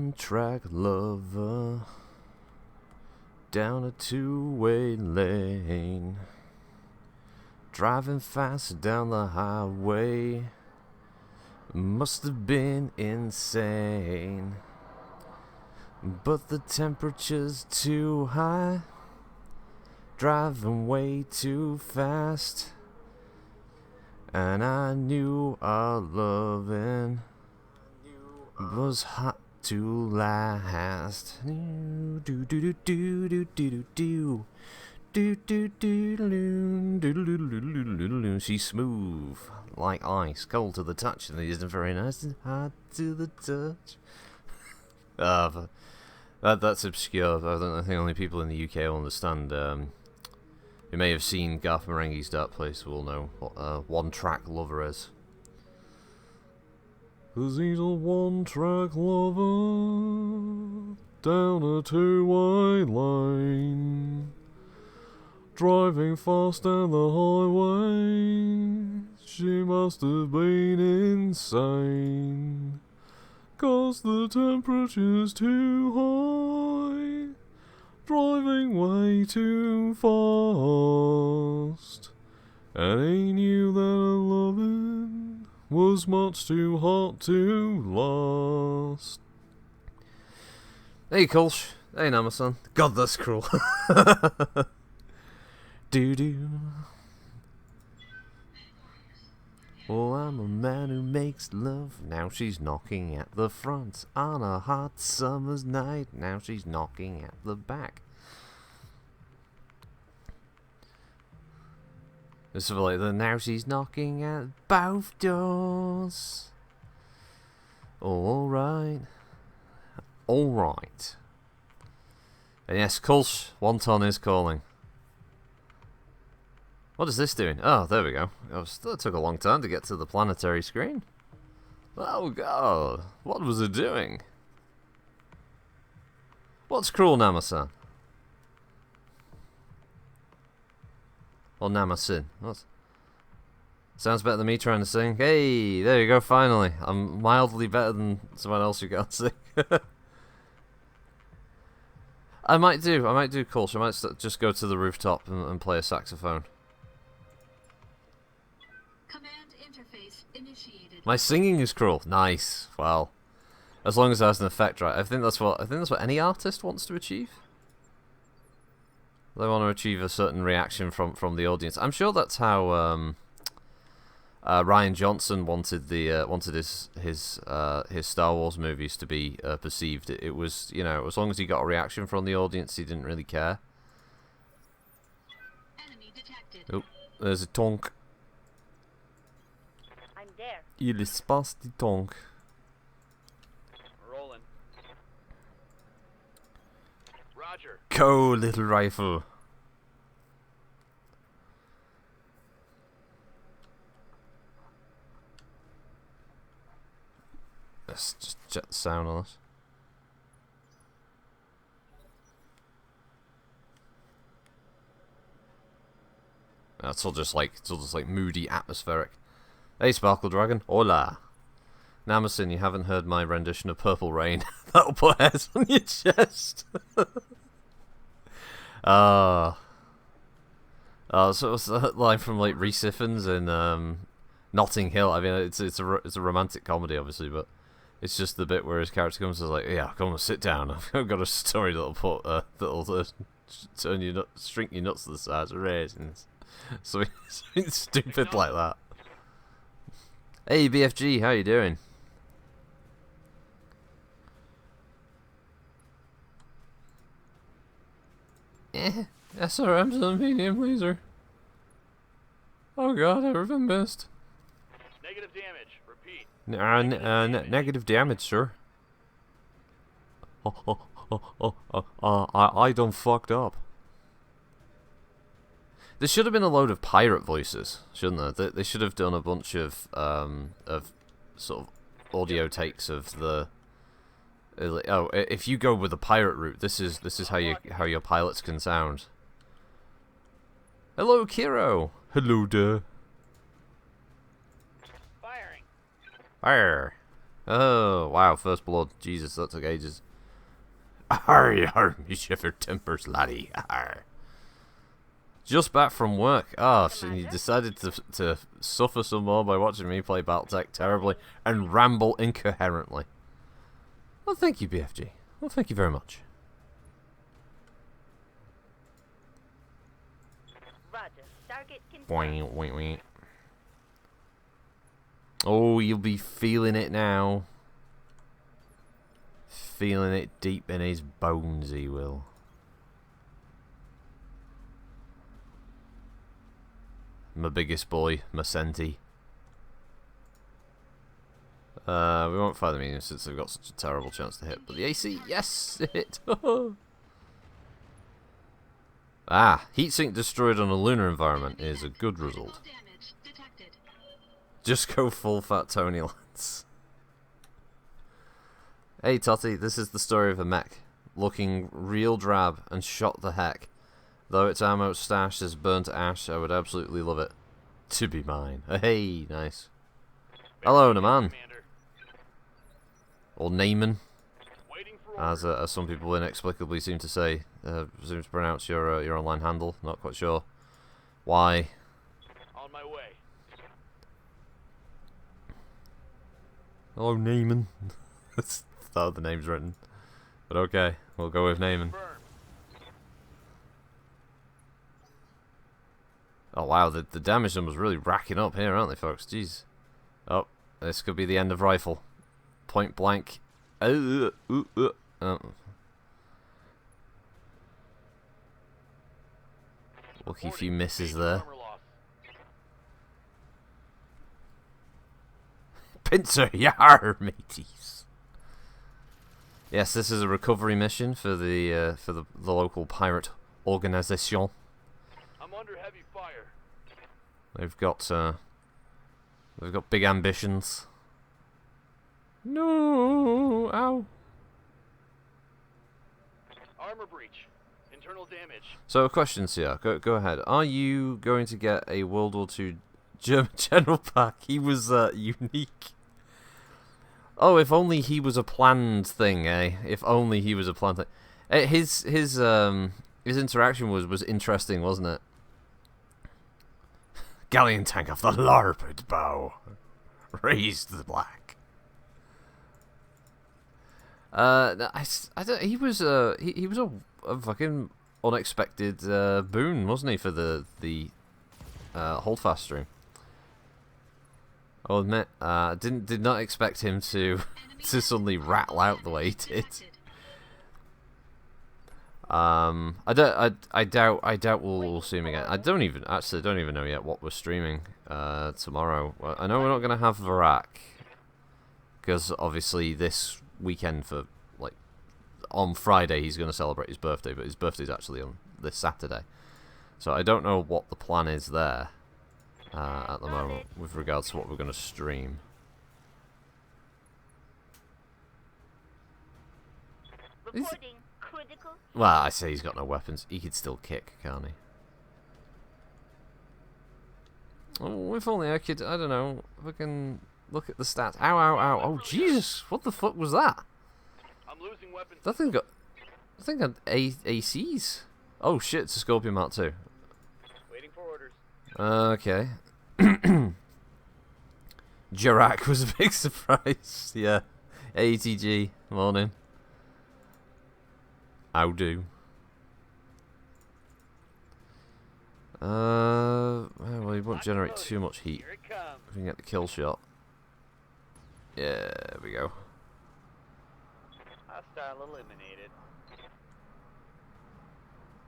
one-track lover down a two-way lane, driving fast down the highway. Must have been insane, but the temperature's too high, driving way too fast, and I knew our loving was hot to last. Do do do do do do do do do do. She's smooth like ice, cold to the touch, and it isn't very nice and hot to the touch. That's obscure. I think only people in the UK will understand. You may have seen Garth Marenghi's Dark Place will know what one-track lover is. 'Cause he's a one-track lover down a two-way lane, driving fast down the highway. She must have been insane, 'cause the temperature's too high, driving way too fast, and he knew that her loving was much too hot to last. Hey Kolsch, hey Namasan. God, that's cruel. Doo-doo. Oh, I'm a man who makes love. Now she's knocking at the front on a hot summer's night. Now she's knocking at the back. It's sort of like the now she's knocking at both doors. Alright. Alright. And yes, Kolsch, Wonton is calling. What is this doing? Oh, there we go. That took a long time to get to the planetary screen. Oh god, what was it doing? What's cruel, Namasan? Or Namasin? What? Sounds better than me trying to sing. Hey, there you go, finally. I'm mildly better than someone else who can't sing. I might do Kolsch. I might just go to the rooftop and play a saxophone. Command interface initiated. My singing is cruel. Nice. Well, as long as it has an effect, right? I think that's what any artist wants to achieve. They want to achieve a certain reaction from the audience. I'm sure that's how Rian Johnson wanted his Star Wars movies to be perceived. It was, you know, as long as he got a reaction from the audience, he didn't really care. Enemy detected. Oh, there's a tonk. I'm there. Il se passe du tonk. Rolling. Roger. Go, little rifle. Let's just check the sound on this. It's all just like moody, atmospheric. Hey, Sparkle Dragon, hola. Namasin, you haven't heard my rendition of Purple Rain. That'll put hairs on your chest. So it's that line from like Rhys Ifans in Notting Hill. I mean, it's a romantic comedy, obviously, but it's just the bit where his character comes and is like, "Yeah, come on, sit down. I've got a story that'll put turn you shrink your nuts to the size of raisins." So it's stupid like that. Hey BFG, how you doing? SRM's on medium laser. Oh god, I've been missed. Negative damage. Repeat. Negative damage, sir. I done fucked up. There should have been a load of pirate voices, shouldn't there? They should have done a bunch of sort of audio takes of the. Oh, if you go with the pirate route, this is how your pilots can sound. Hello, Kiro. Hello, there. Firing. Fire. Oh, wow, first blood. Jesus, that took ages. Arr, arr, me shiver timbers, laddie. Arr. Just back from work. Oh, and you decided to suffer some more by watching me play Battletech terribly and ramble incoherently. Well, thank you, BFG. Well, thank you very much. Roger. Target Wait, wait, wait. Oh, you'll be feeling it now. Feeling it deep in his bones, he will. My biggest boy, Macenti. We won't fire the medium since they've got such a terrible chance to hit. But the AC, yes, it hit. Ah, heatsink destroyed on a lunar environment is a good result. Damage detected. Just go full fat Tony Lance. Hey Totty, this is the story of a mech looking real drab and shot the heck. Though its ammo stash is burnt to ash, I would absolutely love it to be mine. Hey, nice. Hello, Naman. Commander. Or Naaman, Waiting for as some people inexplicably seem to say. Seem to pronounce your online handle. Not quite sure why. on my way. Hello, Naaman. That's how the name's written. But okay, we'll go with Naaman. Confirmed. Oh wow, the damage numbers really racking up here, aren't they, folks? Jeez. Oh, this could be the end of rifle. Point blank. Oh. Lucky few misses Major there. armor loss. Pincer, yar, mateys. Yes, this is a recovery mission for the local pirate organization. I'm under heavy fire. They've got big ambitions. No, ow. Armor breach. Internal damage. So, questions here. Go ahead. Are you going to get a World War II German general pack? He was unique. Oh, if only he was a planned thing, eh? If only he was a planned thing. His interaction was interesting, wasn't it? Galleon tank of the larboard bow, raised the black. I don't, he was a fucking unexpected boon, wasn't he, for the holdfast stream? I'll admit, did not expect him to to suddenly rattle out the way he did. I doubt we'll see him again. I don't even know yet what we're streaming tomorrow. Well, I know we're not gonna have Varak because obviously this weekend on Friday he's gonna celebrate his birthday, but his birthday's actually on this Saturday. So I don't know what the plan is there at the moment with regards to what we're gonna stream. Reporting critical. Well, I say he's got no weapons. He could still kick, can't he? Oh, if only I could, I don't know, if I can look at the stats. Ow, ow, ow. Oh, Jesus! What the fuck was that? I'm losing weapons. That thing got ACs. Oh shit, it's a Scorpion Mark II. Waiting for orders. Okay. Jarak was a big surprise. Yeah. ATG, morning. How do? Well, he won't generate too much heat. Here it comes. If we can get the kill shot. Yeah, there we go. Hostile eliminated.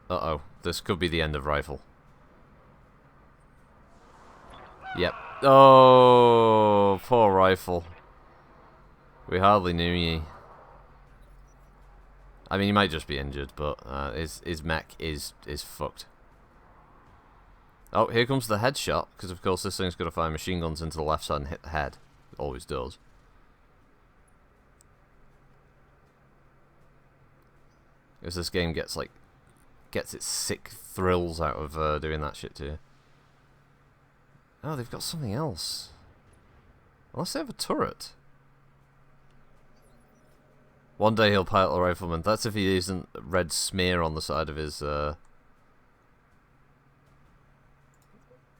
Uh-oh. This could be the end of rifle. Yep. Oh, poor rifle. We hardly knew ye. I mean, he might just be injured, but his mech is fucked. Oh, here comes the headshot, because of course this thing's going to fire machine guns into the left side and hit the head. It always does. Because this game gets its sick thrills out of doing that shit to you. Oh, they've got something else. Unless they have a turret. One day he'll pilot a rifleman. That's if he isn't a red smear on the side of his on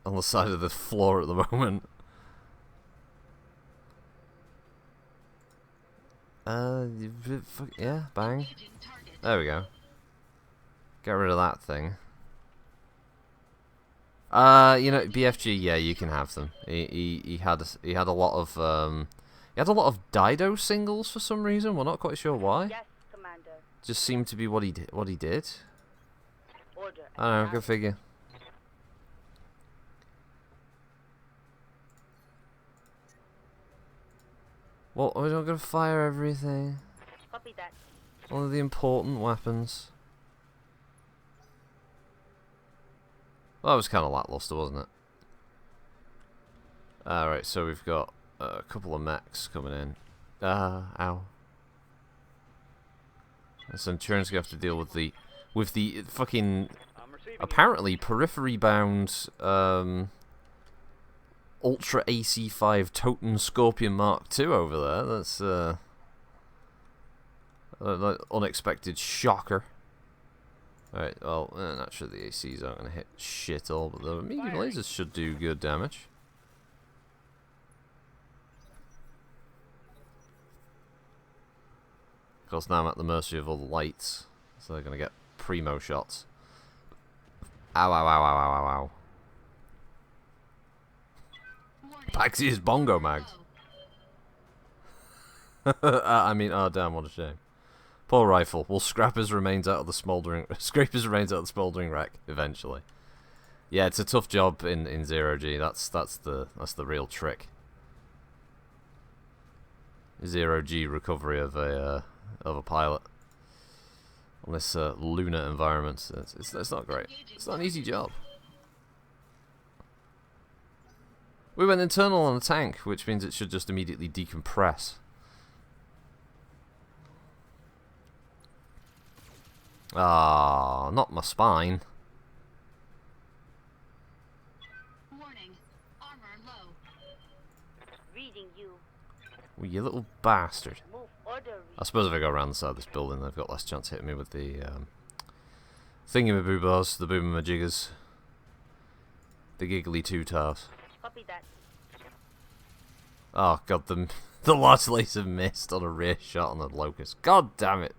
the side of the floor at the moment. Yeah, bang. Engaging target. There we go. Get rid of that thing. You know, BFG, yeah, you can have them. He had a lot of Dido singles for some reason. We're not quite sure why. Yes, Commander. Just seemed to be what he did. Order. I don't know. Go acknowledged. figure. Well, we're not gonna fire everything. Copy that. Only the important weapons. Well, that was kind of lackluster, wasn't it? Alright, so we've got a couple of mechs coming in. Ow. The Centurion's gonna have to deal with the fucking I'm receiving apparently periphery bound Ultra AC5 Totem Scorpion Mark II over there. That's an unexpected shocker. Alright, well, naturally the ACs aren't going to hit shit all, but the medium lasers should do good damage. Of course, now I'm at the mercy of all the lights, so they're going to get primo shots. Ow, ow, ow, ow, ow, ow, ow. Warning. Back to his bongo mags. I mean, oh damn, what a shame. Poor rifle. We'll scrap his remains out of the smouldering. Scrape his remains out of the smouldering wreck eventually. Yeah, it's a tough job in 0G. That's the real trick. 0G recovery of a pilot on this lunar environment. It's not great. It's not an easy job. We went internal on the tank, which means it should just immediately decompress. Ah, not my spine. Warning. Armor low. Reading you. Well, you little bastard. Move order. I suppose if I go around the side of this building, they've got less chance hitting me with the thingy-maboobars, the boomamajiggers, the giggly two-tars. Copy that. Oh god, the large laser missed on a rear shot on the locust. God damn it.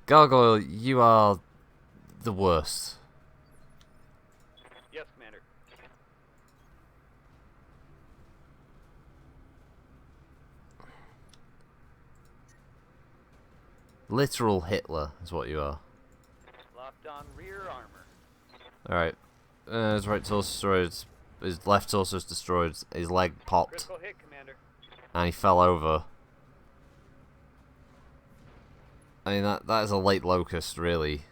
Gargoyle, you are the worst. Yes, Commander. Literal Hitler is what you are. Locked on rear armor. Alright. His right torso destroyed. His left torso is destroyed. His leg popped. Critical hit, Commander. And he fell over. I mean, that is a late locust, really.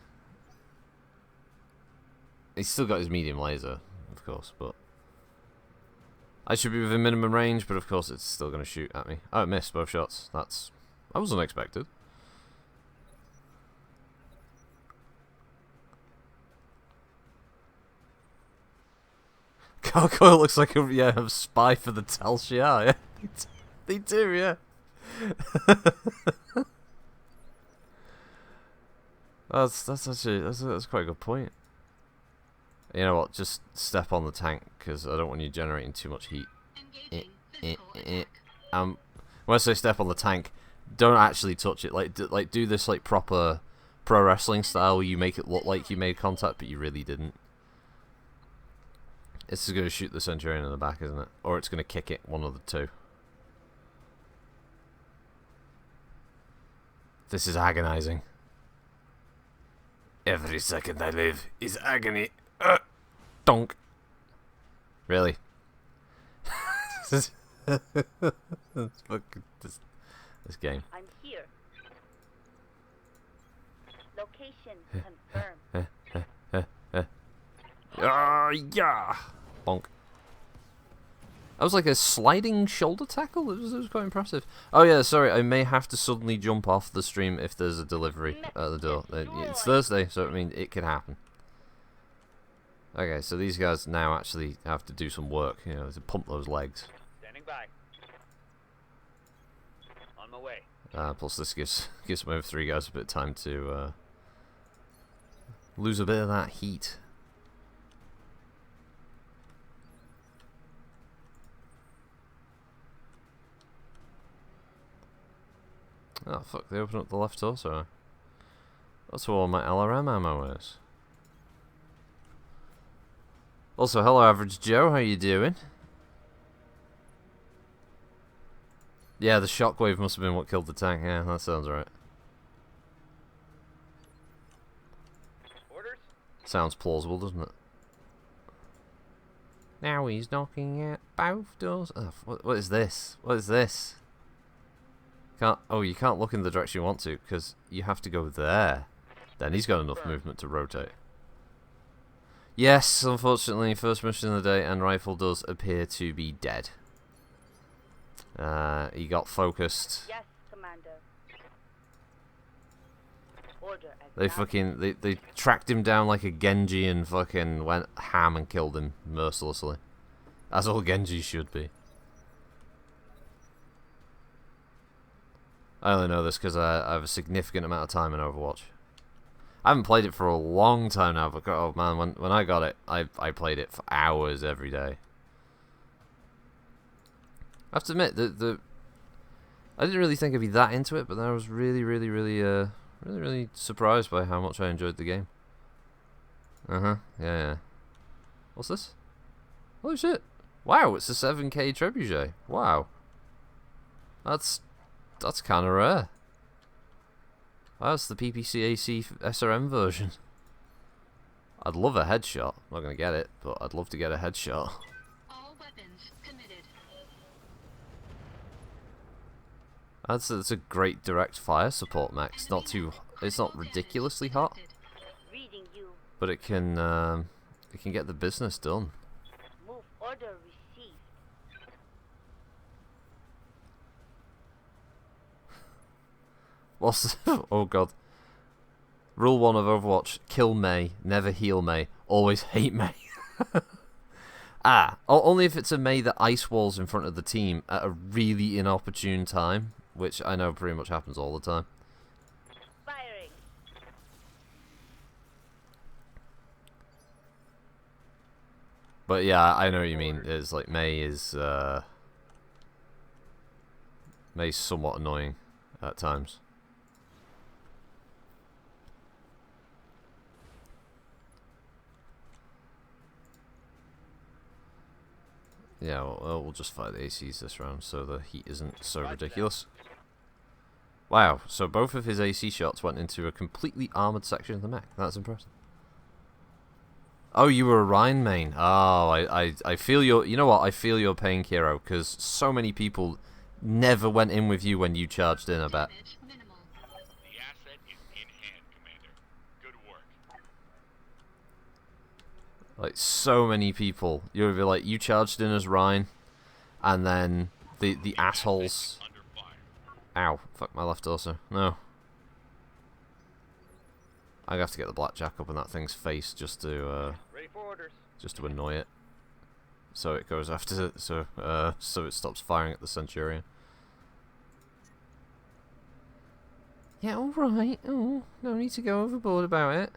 He's still got his medium laser, of course, but... I should be within minimum range, but of course it's still going to shoot at me. Oh, it missed both shots. That was unexpected. Gargoyle looks like a spy for the Telshia. Yeah, they do, yeah. That's quite a good point. You know what? Just step on the tank because I don't want you generating too much heat. Engaging physical attack. When I say step on the tank, don't actually touch it. Like do this like proper pro wrestling style where you make it look like you made contact, but you really didn't. This is going to shoot the Centurion in the back, isn't it? Or it's going to kick it, one of the two. This is agonizing. Every second I live is agony. Donk. Really? This game. I'm here. Location confirmed. Yeah. Bonk. That was like a sliding shoulder tackle. It was quite impressive. Oh yeah, sorry. I may have to suddenly jump off the stream if there's a delivery at the door. It's Thursday, so I mean it can happen. Okay, so these guys now actually have to do some work, to pump those legs. Standing by. On my way. Plus this gives my other 3 guys a bit of time to lose a bit of that heat. Oh fuck, they open up the left torso. That's where all my LRM ammo is. Also, hello Average Joe, how you doing? Yeah, the shockwave must have been what killed the tank, yeah, that sounds right. Orders? Sounds plausible, doesn't it? Now he's knocking at both doors. Oh, what is this? What is this? You can't look in the direction you want to, because you have to go there. Then he's got enough movement to rotate. Yes, unfortunately, first mission of the day, and Rifle does appear to be dead. He got focused. Yes, Commander. Order They acknowledged. they tracked him down like a Genji and fucking went ham and killed him mercilessly. As all Genjis should be. I only know this because I have a significant amount of time in Overwatch. I haven't played it for a long time now, but oh man, when I got it, I played it for hours every day. I have to admit that I didn't really think I'd be that into it, but then I was really surprised by how much I enjoyed the game. Yeah. What's this? Holy shit! Wow, it's a 7K trebuchet. Wow, that's kind of rare. That's the PPC AC SRM version. I'd love a headshot. I'm not gonna get it, but I'd love to get a headshot. All weapons committed. That's a great direct fire support mech. It's not ridiculously hot, Reading you. but it can get the business done. Move order received. What's oh god. Rule 1 of Overwatch: kill Mei, never heal Mei, always hate Mei. Only if it's a Mei that ice walls in front of the team at a really inopportune time, which I know pretty much happens all the time. Firing. But yeah, I know what you mean. It's like Mei's somewhat annoying at times. Yeah, we'll just fight the ACs this round so the heat isn't so ridiculous. Wow, so both of his AC shots went into a completely armoured section of the mech. That's impressive. Oh, you were a Rhine main. Oh, I feel your... You know what? I feel your pain, Kiro, because so many people never went in with you when you charged in, I bet. Damage minimal. The asset is in hand, Commander. Good work. Like, so many people. You would be like, you charged in as Rhine, and then the assholes... Under fire. Ow. Fuck my left torso. No. I have to get the blackjack up in that thing's face just to Ready for orders. annoy it. So it goes after so it stops firing at the Centurion. Yeah, alright. Oh, no need to go overboard about it.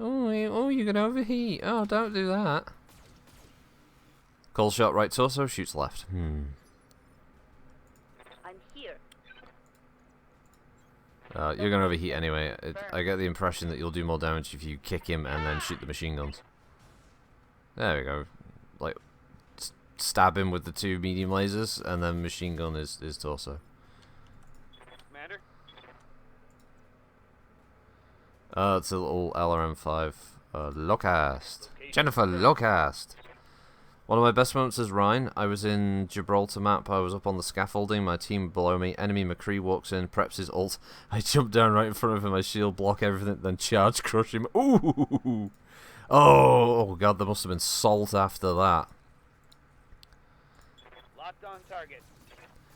Oh, you're gonna overheat. Oh, don't do that. Cold shot right torso, shoots left. I'm here. You're gonna overheat anyway. I get the impression that you'll do more damage if you kick him and then shoot the machine guns. There we go. Like, stab him with the 2 medium lasers, and then machine gun his torso. Commander? It's a little LRM5 Locust. Jennifer Locust. One of my best moments as Rhine, I was in Gibraltar map, I was up on the scaffolding, my team below me, enemy McCree walks in, preps his ult, I jump down right in front of him, I shield block everything, then charge crush him. Ooh! Oh god, there must have been salt after that. Locked on target.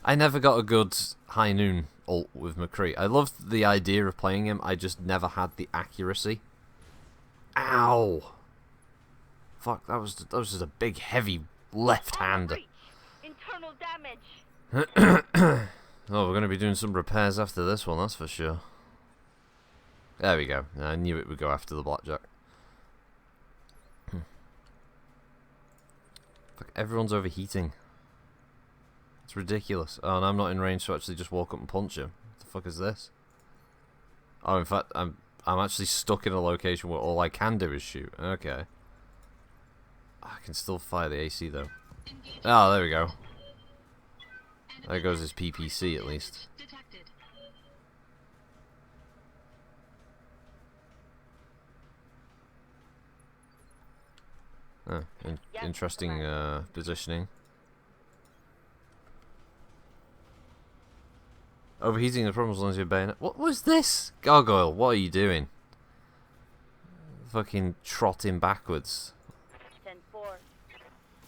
I never got a good high noon ult with McCree. I loved the idea of playing him, I just never had the accuracy. Ow! Fuck, that was just a big, heavy left-hander. Breach. Internal damage. Oh, we're going to be doing some repairs after this one, that's for sure. There we go. I knew it would go after the blackjack. Fuck, everyone's overheating. It's ridiculous. Oh, and I'm not in range to actually just walk up and punch him. What the fuck is this? Oh, in fact, I'm actually stuck in a location where all I can do is shoot. Okay. I can still fire the AC though. Oh, there we go. There goes his PPC at least. Detected. Oh, interesting positioning. Overheating the problem as long as you're bayonet. What was this? Gargoyle, what are you doing? Fucking trotting backwards. 10-4.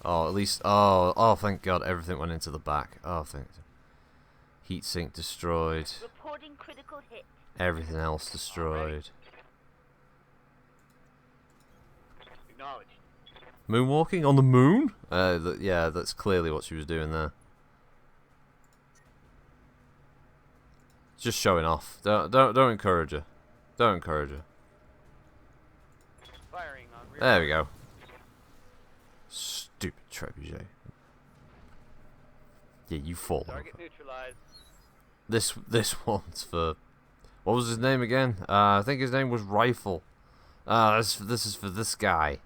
Oh, at least. Oh, thank God, everything went into the back. Oh, thank. Heat sink destroyed. Reporting critical hit. Everything else destroyed. Acknowledged. Moonwalking on the moon? Yeah, that's clearly what she was doing there. Just showing off. Don't encourage her. Don't encourage her. Firing on rear. There we go. Stupid trebuchet. Yeah, you fall over. Target neutralized. This one's for. What was his name again? I think his name was Rifle. This is for this guy.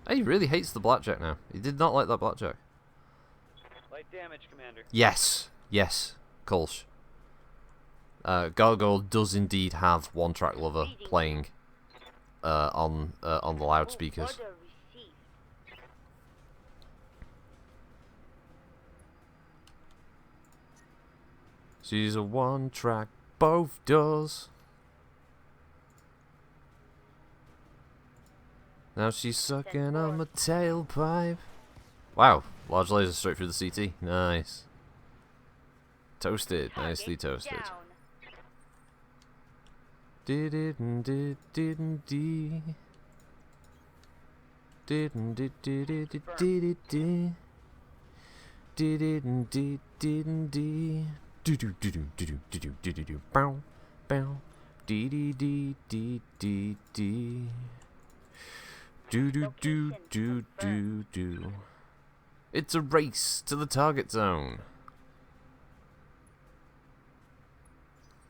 Hey, he really hates the blackjack now. He did not like that blackjack. Light damage, Commander. Yes, Kolsch. Gargoyle does indeed have One Track Lover playing on the loudspeakers. Order received. She's a one track, both does. Now she's sucking on my tailpipe. Wow, large laser straight through the CT. Nice. Toasted, nicely Target toasted. down. Didn't did didn't dee. Didn't did did did did did. Didn't did didn't dee. Do do do do do do do do do do. Bow bow. Dee dee dee dee dee dee. Do do do do do do. It's a race to the target zone.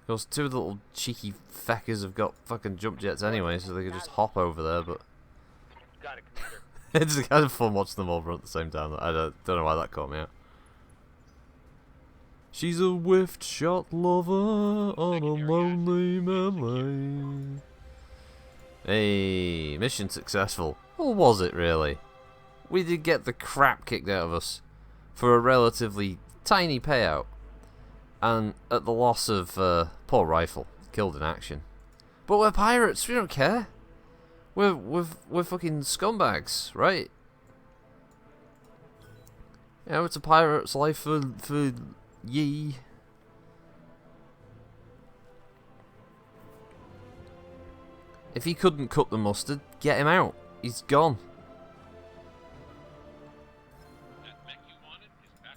Those two little cheeky feckers have got fucking jump jets anyway, so they could just hop over there, but Got it, Commander. it's kind of fun watching them all run at the same time. I don't know why that caught me out. She's a whiffed shot lover on a lonely melee. Hey, mission successful. Or was it really? We did get the crap kicked out of us for a relatively tiny payout. And at the loss of poor Rifle, killed in action. But we're pirates, we don't care. We're fucking scumbags, right? You know, it's a pirate's life for ye. If he couldn't cut the mustard, get him out. He's gone. That mech you wanted is back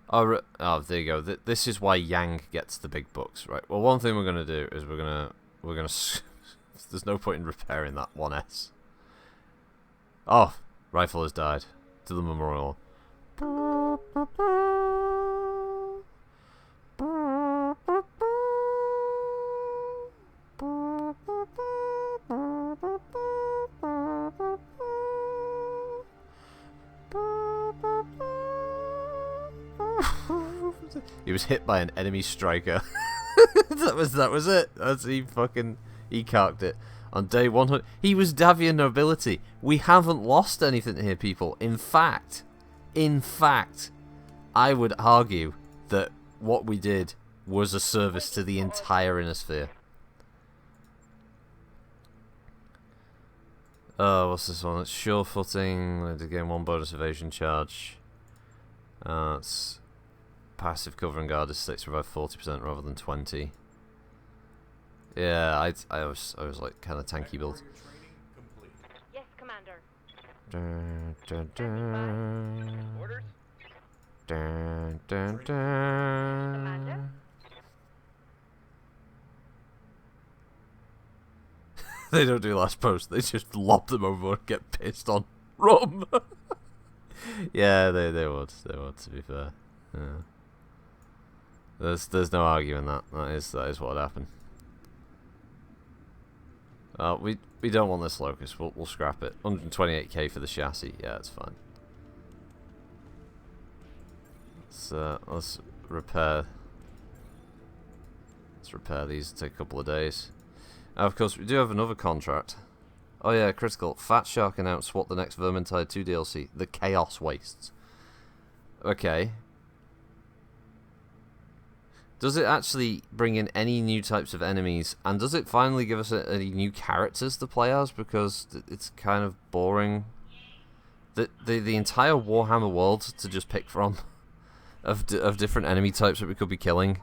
online. Oh, there you go. This is why Yang gets the big bucks, right? Well, one thing we're gonna do is we're gonna. There's no point in repairing that 1S. Oh, Rifle has died. To the memorial. He was hit by an enemy striker. that was it. He carked it. On day 100, he was Davian nobility. We haven't lost anything here, people. In fact, I would argue that what we did was a service to the entire Inner Sphere. What's this one? It's sure footing. Let's gain 1 bonus evasion charge. It's passive cover and guard is 6 provide 40% rather than 20. Yeah, I was like kind of tanky build. Yes, Commander. Dun, dun, dun. Orders? Dun, dun, Commander? dun. They don't do last post. They just lob them over and get pissed on. Rum. Yeah, they would. They would. To be fair. Yeah. There's no arguing that. That is what would happen. We don't want this locust. We'll scrap it. 128k for the chassis. Yeah, it's fine. Let's repair. Let's repair these. Take a couple of days. Of course, we do have another contract. Oh yeah, critical. Fat Shark announced what the next Vermintide 2 DLC, the Chaos Wastes. Okay. Does it actually bring in any new types of enemies, and does it finally give us any new characters to play as? Because it's kind of boring. The entire Warhammer world to just pick from, of different enemy types that we could be killing.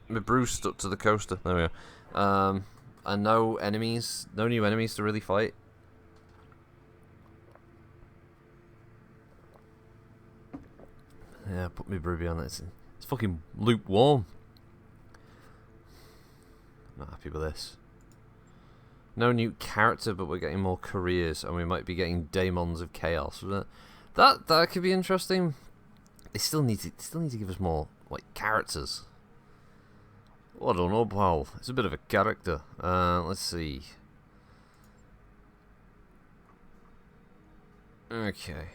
My Bruce stuck to the coaster. There we go. And no new enemies to really fight. Yeah, put me Ruby on it. It's fucking lukewarm. Not happy with this. No new character, but we're getting more careers, and we might be getting Daemons of Chaos. That could be interesting. They still need to give us more like characters. Well, I don't know, pal. It's a bit of a character. Let's see. Okay.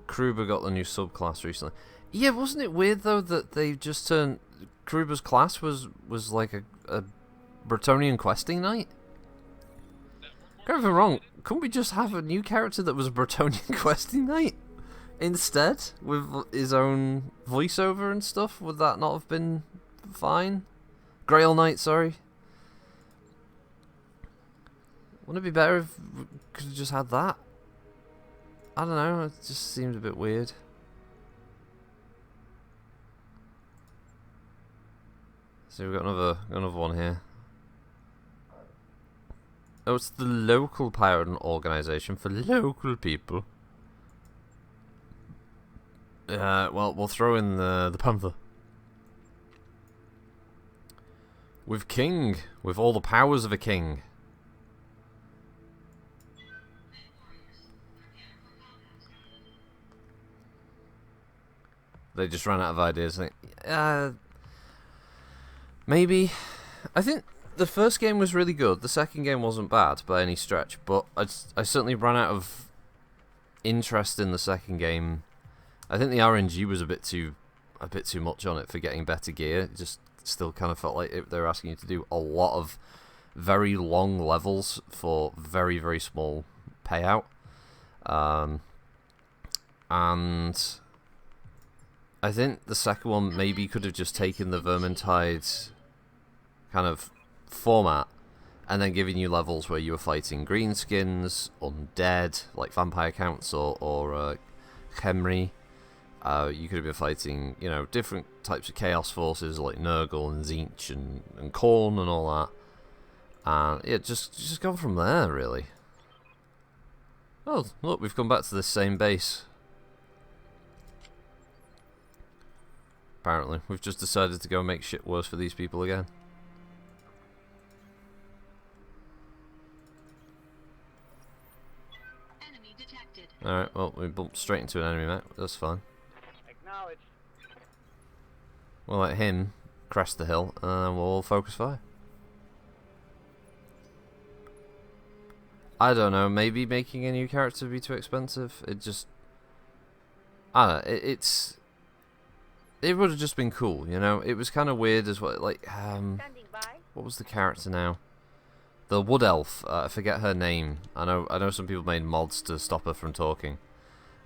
Kruber got the new subclass recently. Yeah, wasn't it weird though that they just turned Kruber's class was like a Bretonian questing knight? Don't get me wrong. Couldn't we just have a new character that was a Bretonian questing knight instead with his own voiceover and stuff? Would that not have been fine? Grail Knight, sorry. Wouldn't it be better if we could have just had that? I don't know, it just seemed a bit weird. So we've got another one here. Oh, it's the local pirate organization for local people. Well, we'll throw in the Panther. With King, with all the powers of a king. They just ran out of ideas. Maybe. I think the first game was really good. The second game wasn't bad by any stretch, but I certainly ran out of interest in the second game. I think the RNG was a bit too much on it for getting better gear. It just still kind of felt like they were asking you to do a lot of very long levels for very, very small payout. And I think the second one maybe could have just taken the Vermintide kind of format and then given you levels where you were fighting greenskins, undead, like vampire counts or Khemri. You could have been fighting, different types of chaos forces like Nurgle and Tzeentch and Khorne and all that. And yeah, just go from there, really. Oh, look, we've come back to the same base. Apparently, we've just decided to go make shit worse for these people again. Enemy detected. Alright, well, we bumped straight into an enemy, mate. That's fine. Acknowledged. We'll let him crest the hill, and we'll focus fire. I don't know, maybe making a new character would be too expensive. It just... I don't know, it would have just been cool, It was kind of weird as well, like, Standing by. what was the character now? The Wood Elf, I forget her name. I know some people made mods to stop her from talking.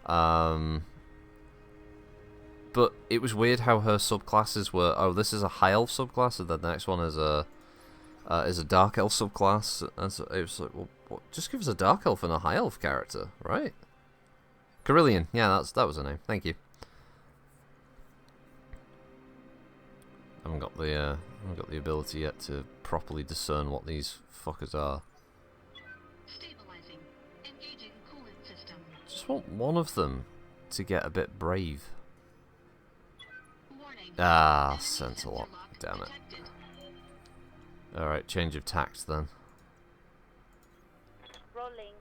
But it was weird how her subclasses were, oh, this is a High Elf subclass, and then the next one is a Dark Elf subclass, and so it was like, well, just give us a Dark Elf and a High Elf character, right? Carillion, yeah, that was her name, thank you. I haven't got the ability yet to properly discern what these fuckers are. Stabilizing. just want one of them to get a bit brave. Warning. Ah, Enemy sent a lot. interlock Damn it. detected. Alright, change of tact then. Rolling.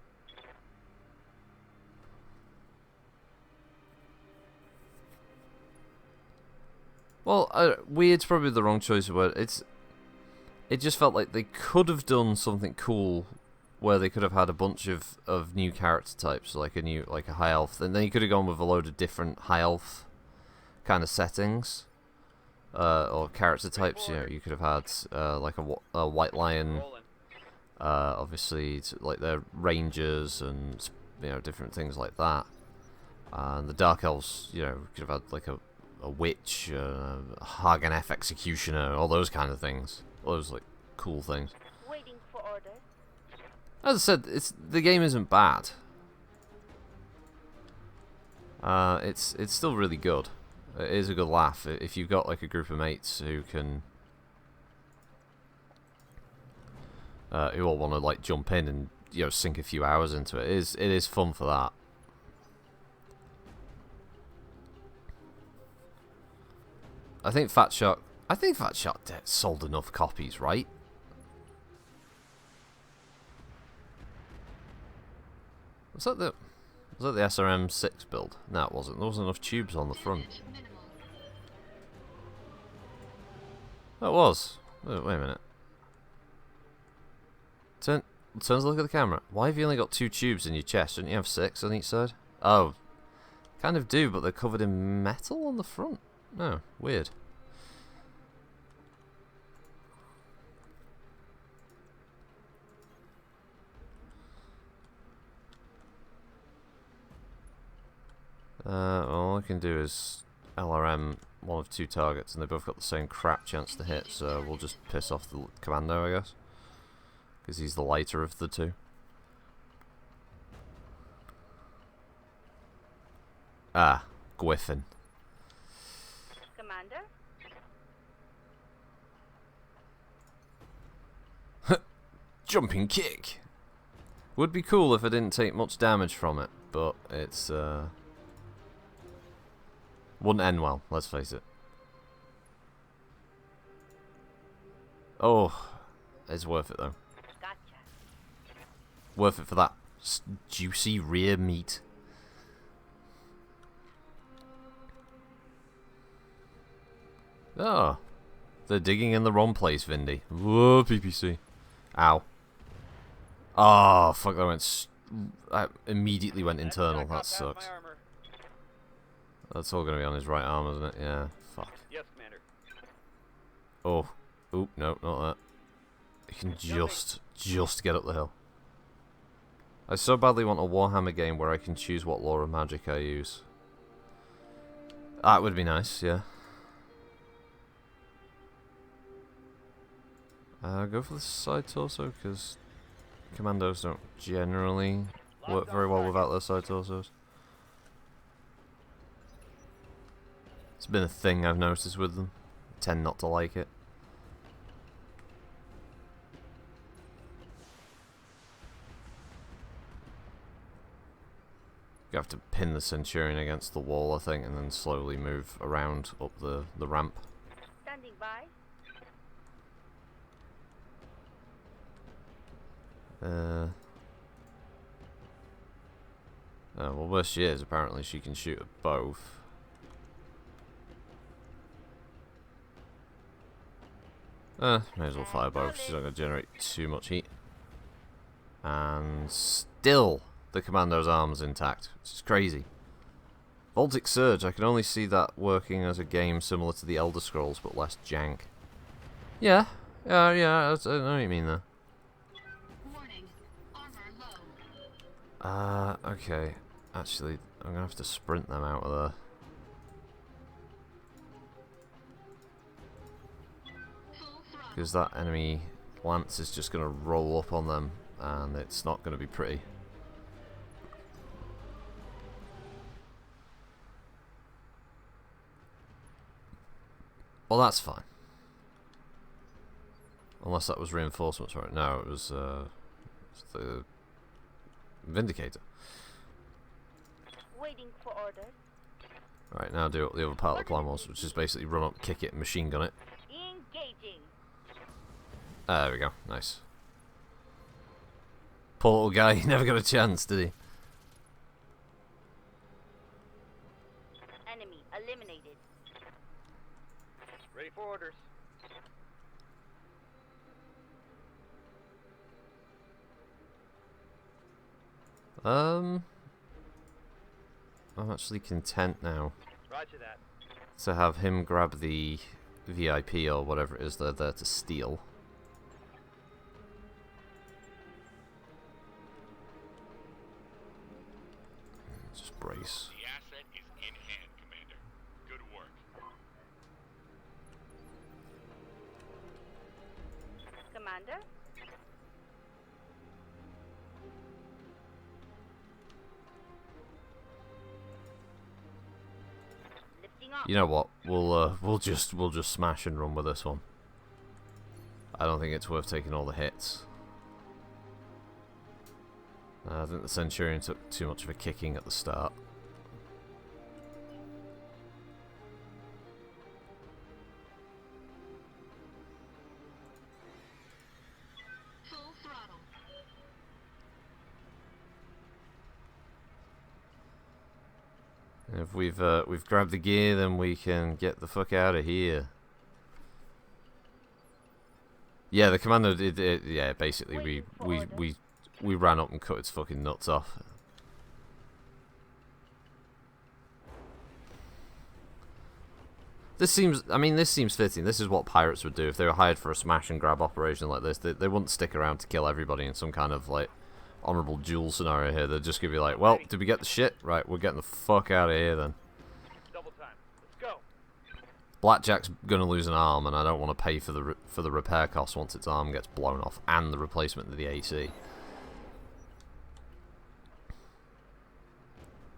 Well, weird's probably the wrong choice of word. It just felt like they could have done something cool where they could have had a bunch of new character types, like a high elf, and then you could have gone with a load of different high elf kind of settings or character types. You know, you could have had like a white lion, Rolling. obviously like their rangers and different things like that. And the dark elves, could have had like a witch, a Hagenef executioner, all those kind of things. All those like cool things. Waiting for orders. As I said, the game isn't bad. It's still really good. It is a good laugh if you've got like a group of mates who can, who all want to like jump in and sink a few hours into it. It is fun for that. I think Fat Shark sold enough copies, right? Was that the SRM6 build? No, it wasn't. There wasn't enough tubes on the front. Damage minimal. That was. Wait a minute. Turn to look at the camera. Why have you only got 2 tubes in your chest? Shouldn't you have 6 on each side? Oh, kind of do, but they're covered in metal on the front. No, weird. All I can do is LRM one of 2 targets, and they both got the same crap chance to hit, so we'll just piss off the commando, I guess. Because he's the lighter of the 2. Ah, Gwyffin. Commander? Jumping kick! Would be cool if I didn't take much damage from it, but it's, wouldn't end well, let's face it. Oh, it's worth it though. Gotcha. Worth it for that juicy rear meat. Oh, they're digging in the wrong place, Vindy. Whoa, PPC. Ow. Oh, fuck, I immediately went internal, Back that off half sucks. my armor. That's all going to be on his right arm, isn't it? Yeah, fuck. Yes, Commander. Oh, oop, no, not that. You can just get up the hill. I so badly want a Warhammer game where I can choose what law of magic I use. That would be nice, yeah. Go for the side torso, because commandos don't generally work very well without their side torsos. It's been a thing I've noticed with them. I tend not to like it. You have to pin the Centurion against the wall, I think, and then slowly move around up the ramp. Standing by. Oh, well, where she is, apparently she can shoot at both. May as well fire both. She's not going to generate too much heat. And still, the commando's arm's intact, which is crazy. Voltic Surge, I can only see that working as a game similar to the Elder Scrolls, but less jank. Yeah, I know what you mean there. Warning. Armor low. Okay. Actually, I'm gonna have to sprint them out of there. Full throttle. Because that enemy lance is just gonna roll up on them, and it's not gonna be pretty. Well, that's fine. Unless that was reinforcements, right? No, it was the Vindicator. Waiting for orders. Right, now do what the other part of the plan was, which is basically run up, kick it, and machine gun it. Engaging. There we go, nice. Poor little guy, he never got a chance, did he? Enemy eliminated. Ready for orders. I'm actually content now Roger that. to have him grab the VIP or whatever it is they're there to steal. Just brace. The asset is in hand, Commander. Good work. Commander. Lifting off. You know what? We'll just smash and run with this one. I don't think it's worth taking all the hits. I think the Centurion took too much of a kicking at the start. Full throttle. If we've grabbed the gear, then we can get the fuck out of here. Yeah, the commander did it. Yeah, basically we ran up and cut its fucking nuts off. This seems fitting. This is what pirates would do if they were hired for a smash and grab operation like this. They wouldn't stick around to kill everybody in some kind of like honorable duel scenario here. They're just gonna be like, well, did we get the shit? Right, we're getting the fuck out of here then. Double time. Let's go. Blackjack's gonna lose an arm, and I don't want to pay for the repair costs once its arm gets blown off, and the replacement of the AC.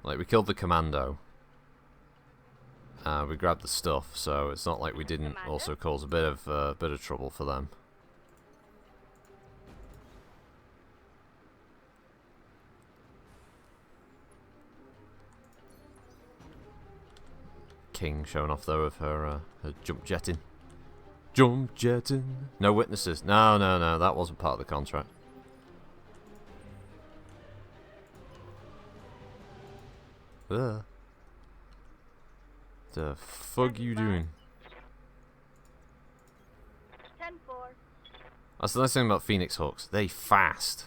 Like, we killed the commando. We grabbed the stuff, so it's not like we didn't also cause a bit of trouble for them. King showing off though of her jump jetting. Jump jetting. No witnesses. No, that wasn't part of the contract. The fuck you doing? 10-4. That's the nice thing about Phoenix Hawks. They fast.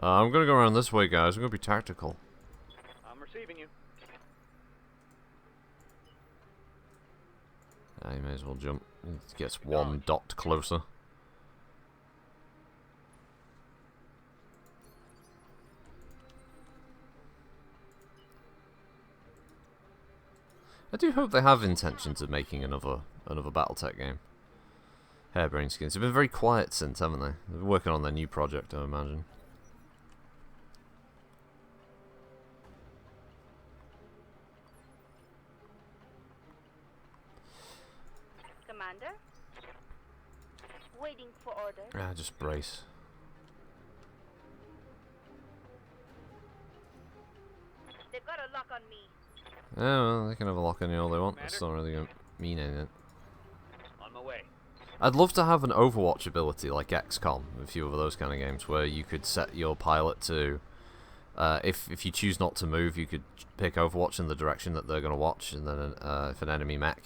I'm gonna go around this way, guys. I'm gonna be tactical. I'm receiving you. You may as well jump. It gets one dot closer. I do hope they have intentions of making another Battletech game. Harebrained Skins. They've been very quiet since, haven't they? They're working on their new project, I imagine. Commander. Waiting for orders. Just brace. They've got a lock on me. Yeah, well, they can have a lock on you all they want. That's not really going to mean anything. On my way. I'd love to have an Overwatch ability like XCOM, a few of those kind of games, where you could set your pilot to, if you choose not to move, you could pick Overwatch in the direction that they're going to watch, and then if an enemy mech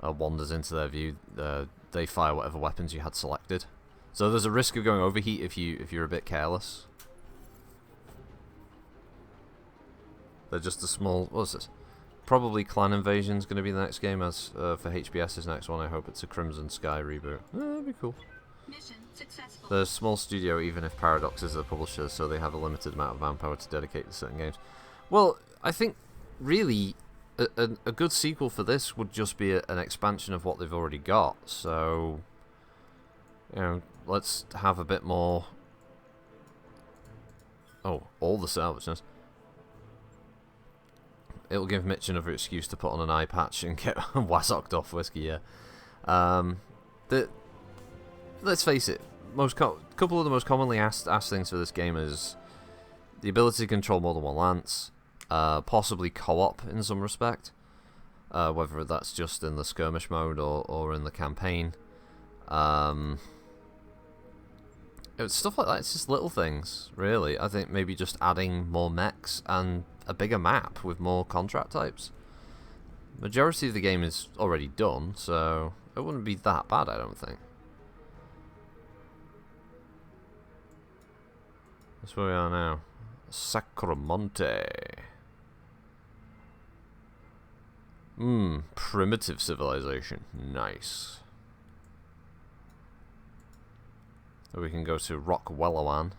wanders into their view, they fire whatever weapons you had selected. So there's a risk of going overheat if you're a bit careless. They're just a small... What's this? Probably Clan Invasion's going to be the next game, as for HBS's next one. I hope it's a Crimson Sky reboot. That'd be cool. Mission successful. They're a small studio, even if Paradox is the publisher, so they have a limited amount of manpower to dedicate to certain games. Well, I think, really, a good sequel for this would just be an expansion of what they've already got. So, you know, let's have a bit more... Oh, all the salvageness. It'll give Mitch another excuse to put on an eye patch and get wazocked off whiskey, yeah. Let's face it, couple of the most commonly asked things for this game is the ability to control more than one lance, possibly co-op in some respect, whether that's just in the skirmish mode or in the campaign. It's stuff like that. It's just little things, really. I think maybe just adding more mechs and a bigger map with more contract types. Majority of the game is already done, so it wouldn't be that bad, I don't think. That's where we are now. Sacramonte. Primitive civilization. Nice. So we can go to Rockwellowan.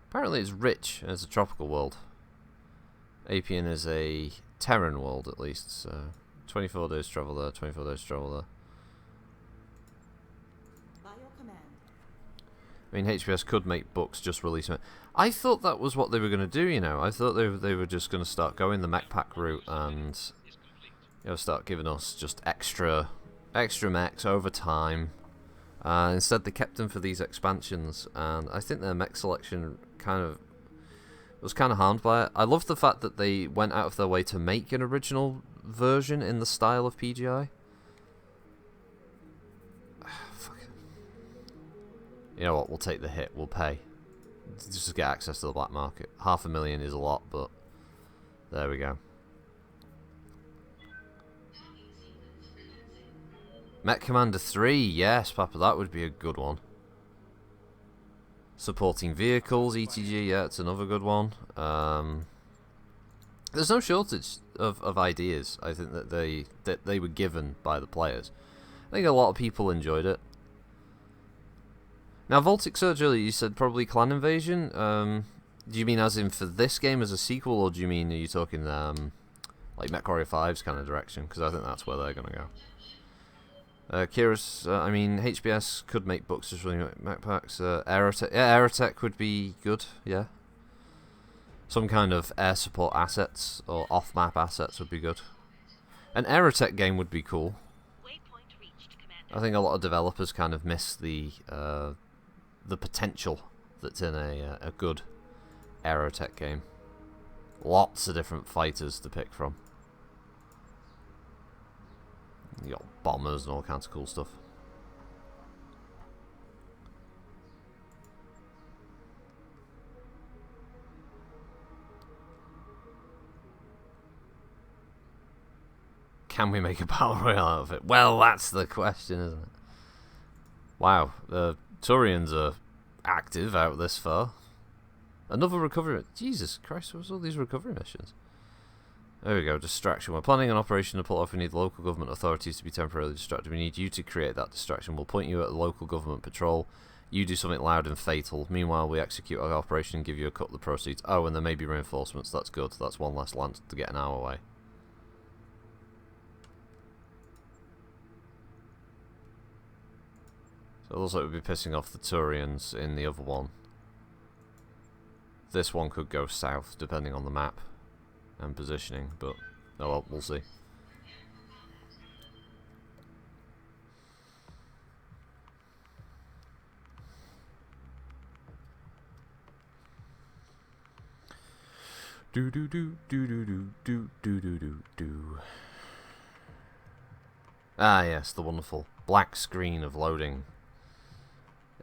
Apparently it's rich, and it's a tropical world. Apian is a Terran world, at least, so 24 days travel there, 24 days travel there. I mean, HBS could make books, just release them. I thought that was what they were going to do, you know. I thought they were just going to start going the mech pack route and, you know, start giving us just extra mechs over time. Instead, they kept them for these expansions, and I think their mech selection was kind of harmed by it. I love the fact that they went out of their way to make an original version in the style of PGI. You know what, we'll take the hit, we'll pay. Just get access to the black market. $500,000 is a lot, but there we go. Mech Commander 3, yes, Papa, that would be a good one. Supporting vehicles, ETG, yeah, it's another good one. There's no shortage of ideas, I think, that they were given by the players. I think a lot of people enjoyed it. Now, Voltic Surge earlier, you said probably Clan Invasion. Do you mean as in for this game as a sequel, or do you mean, are you talking like MechWarrior 5's kind of direction? Because I think that's where they're going to go. Kira's, I mean, HBS could make books just running mech packs. Aerotech, yeah, Aerotech would be good, yeah. Some kind of air support assets, or off-map assets would be good. An Aerotech game would be cool. I think a lot of developers kind of miss the potential that's in a good Aerotech game. Lots of different fighters to pick from. You got bombers and all kinds of cool stuff. Can we make a battle royale out of it? Well, that's the question, isn't it? Wow, the Turians are active out this far. Another recovery. Jesus Christ, what's all these recovery missions? There we go, distraction. We're planning an operation to pull off. We need the local government authorities to be temporarily distracted. We need you to create that distraction. We'll point you at the local government patrol. You do something loud and fatal. Meanwhile, we execute our operation and give you a cut of the proceeds. Oh, and there may be reinforcements. That's good. That's one less land to get an hour away. So it looks like we'll be pissing off the Turians in the other one. This one could go south, depending on the map and positioning, but oh well, we'll see. Do do do do do do do do do do do. Ah yes, the wonderful black screen of loading.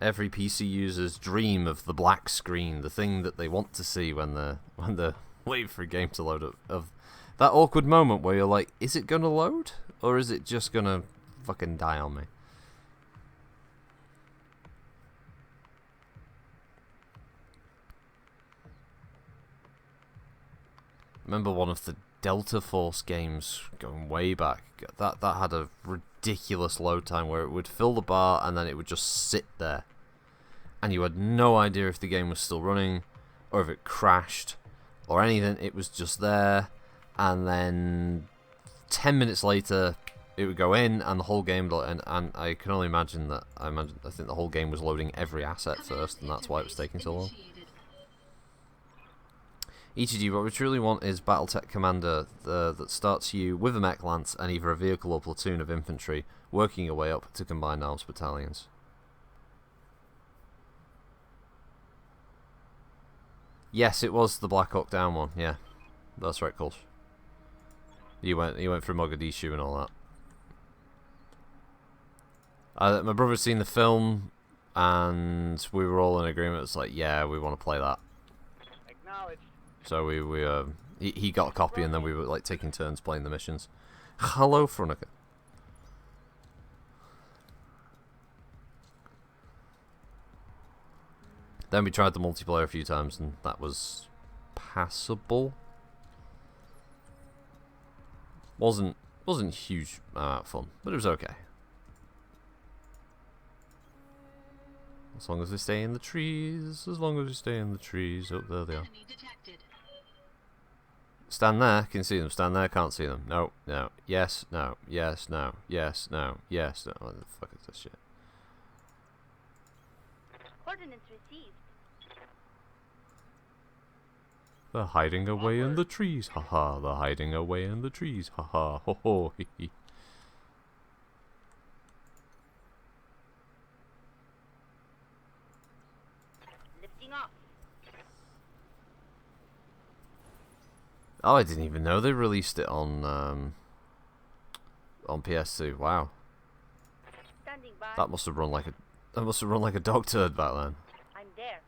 Every PC user's dream of the black screen, the thing that they want to see when they're waiting for a game to load up. Of that awkward moment where you're like, is it gonna load? Or is it just gonna fucking die on me? Remember one of the Delta Force games going way back. That had a ridiculous load time where it would fill the bar and then it would just sit there. And you had no idea if the game was still running or if it crashed or anything. It was just there, and then 10 minutes later it would go in and the whole game, and I can only imagine that I think the whole game was loading every asset first, and that's why it was taking so long. ETG, what we truly want is Battletech Commander that starts you with a mech lance and either a vehicle or platoon of infantry, working your way up to combined arms battalions. Yes, it was the Black Hawk Down one. Yeah, that's right, Kulsh. You went through Mogadishu and all that. My brother's seen the film, and we were all in agreement. It's like, yeah, we want to play that. Acknowledged. So he got a copy, and then we were like taking turns playing the missions. Hello, Frunica. Then we tried the multiplayer a few times, and that was passable. Wasn't huge fun, but it was okay. As long as we stay in the trees, as long as we stay in the trees. Oh, there they are. Enemy detected. Stand there, can see them. Stand there, can't see them. No, no, yes, no, yes, no, yes, no, yes, no. What the fuck is this shit? Coordinates received. They're hiding away in the trees, haha. They're hiding away in the trees, haha. Ho ho, hee hee. Lifting off. Oh, I didn't even know they released it on PS2. Wow, Standing by. that must have run like a dog turd back then. I'm there.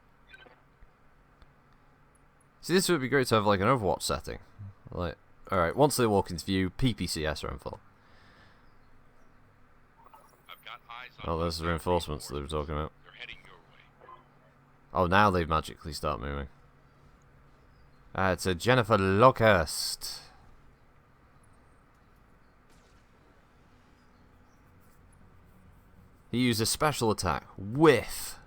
See, this would be great to have like an Overwatch setting. Like, alright, once they walk into view, PPCS are in full. I've got eyes on Oh, there's the reinforcements that they were talking about. They're heading your way. Oh, now they magically start moving. It's a Jennifer Locust. He used a special attack with...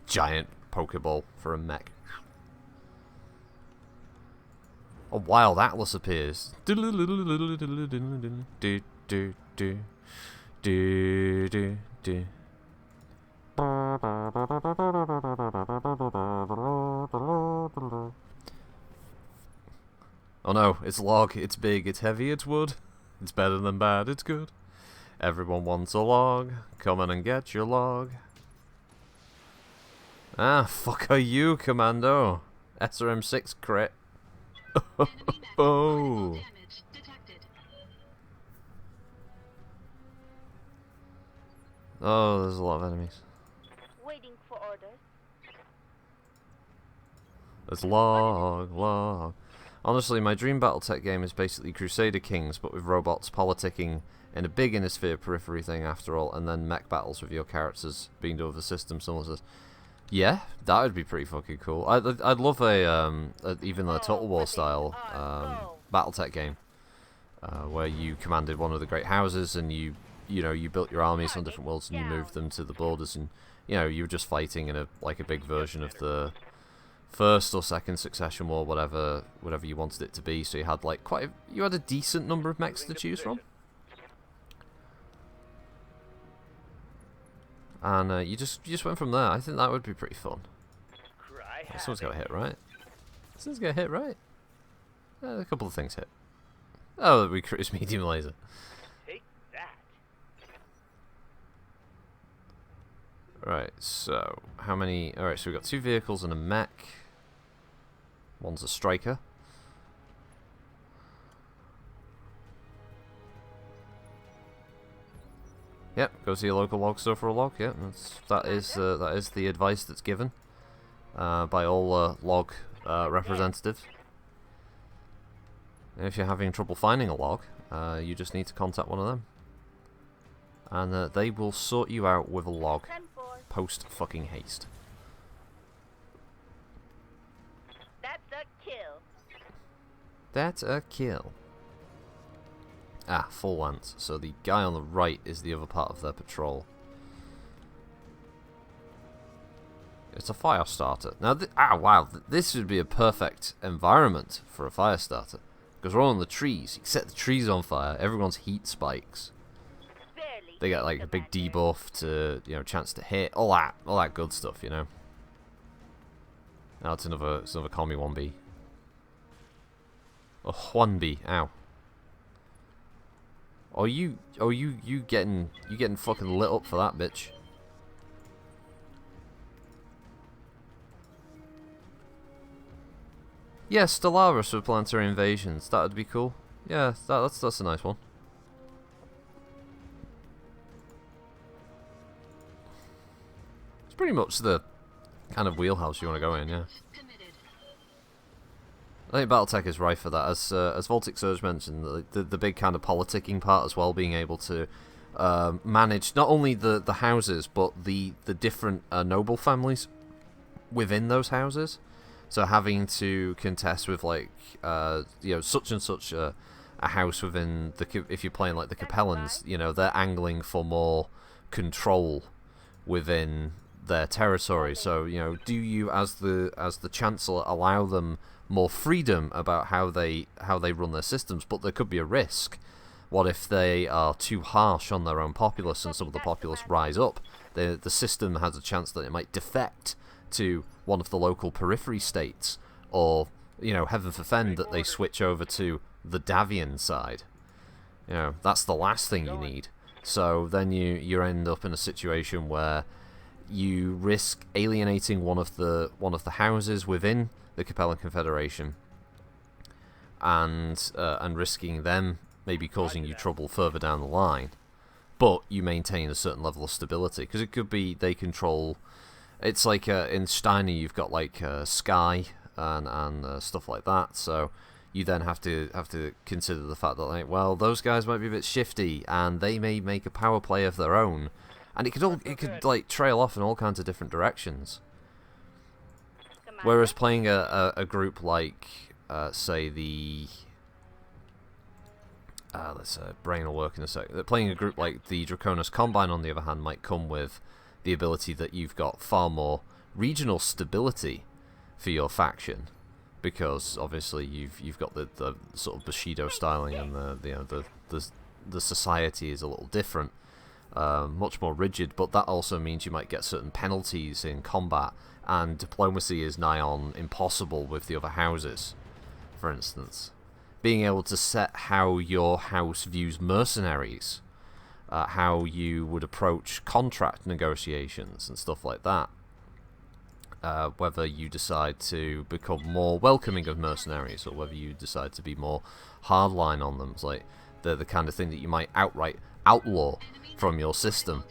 Giant Pokeball for a mech. A wild Atlas appears. Oh no, it's log, it's big, it's heavy, it's wood. It's better than bad, it's good. Everyone wants a log. Come in and get your log. Ah, fuck are you, Commando? SRM6 crit. Enemy mech. Oh. Damage detected. Oh, there's a lot of enemies. Waiting for orders. There's log. Honestly, my dream Battletech game is basically Crusader Kings, but with robots politicking in a big inner periphery thing after all, and then mech battles with your characters being done with a system similar to this. Yeah, that would be pretty fucking cool. I'd love even a Total War style Battletech game, where you commanded one of the great houses and you built your armies on different worlds and you moved them to the borders, and you were just fighting in a big version of the first or second Succession War, whatever you wanted it to be. So you had you had a decent number of mechs to choose from. And you just went from there. I think that would be pretty fun. Someone's got a hit, right? Someone's got a hit, right? A couple of things hit. Oh, we cruise medium laser. Take that. Right, so how many? Alright, so we've got 2 vehicles and a mech. One's a striker. Yep, go see a local log store for a log. Yep, that is the advice that's given by all log representatives. And if you're having trouble finding a log, you just need to contact one of them, and they will sort you out with a log 10-4. post fucking haste. That's a kill. That's a kill. Ah, full lance. So the guy on the right is the other part of their patrol. It's a fire starter. Now, wow, this would be a perfect environment for a fire starter. Because we're all in the trees. You set the trees on fire, everyone's heat spikes. Barely, They get like a big Commander. debuff to, chance to hit, all that good stuff, Now it's another call me 1B. Oh, 1B, ow. Oh, you getting fucking lit up for that, bitch. Yeah, Stellaris for planetary invasions. That would be cool. Yeah, that's a nice one. It's pretty much the kind of wheelhouse you want to go in, yeah. Committed. I think Battletech is right for that. As Voltic Surge mentioned, the big kind of politicking part as well, being able to manage not only the houses, but the different noble families within those houses. So having to contest with like such and such a house within if you're playing like the Capellans, they're angling for more control within their territory. So do you as the Chancellor allow them more freedom about how they run their systems? But there could be a risk. What if they are too harsh on their own populace and some of the populace rise up? The system has a chance that it might defect to one of the local periphery states, or heaven forfend that they switch over to the Davian side. That's the last thing you need. So then you end up in a situation where you risk alienating one of the houses within the Capellan Confederation, and risking them maybe causing you trouble further down the line, but you maintain a certain level of stability, because it could be they control. It's like in Steiner, you've got like Sky and stuff like that. So you then have to consider the fact that like, well, those guys might be a bit shifty, and they may make a power play of their own, and it could like trail off in all kinds of different directions. Commander. Whereas playing a group like say the brain will work in a sec. Playing a group like the Draconis Combine, on the other hand, might come with the ability that you've got far more regional stability for your faction, because obviously you've got the sort of Bushido styling, and the society is a little different, much more rigid. But that also means you might get certain penalties in combat, and diplomacy is nigh on impossible with the other houses. For instance, being able to set how your house views mercenaries, how you would approach contract negotiations and stuff like that. Whether you decide to become more welcoming of mercenaries, or whether you decide to be more hardline on them. It's like they're the kind of thing that you might outright outlaw from your system.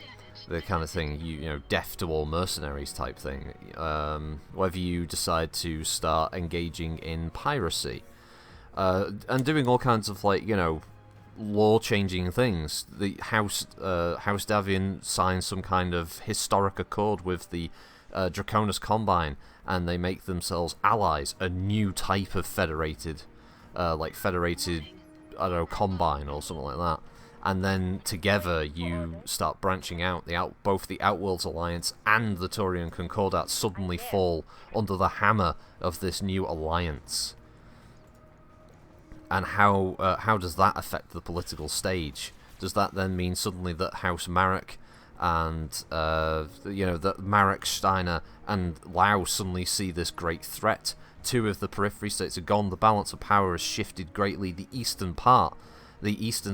The kind of thing deaf to all mercenaries type thing. Whether you decide to start engaging in piracy, and doing all kinds of like law-changing things. The House Davian signs some kind of historic accord with the Draconis Combine, and they make themselves allies, a new type of federated, I don't know, Combine or something like that. And then together you start branching out. Both the Outworlds Alliance and the Taurian Concordat suddenly fall under the hammer of this new alliance. And how does that affect the political stage? Does that then mean suddenly that House Marek and that Marek, Steiner, and Lao suddenly see this great threat? Two of the periphery states are gone. The balance of power has shifted greatly. The eastern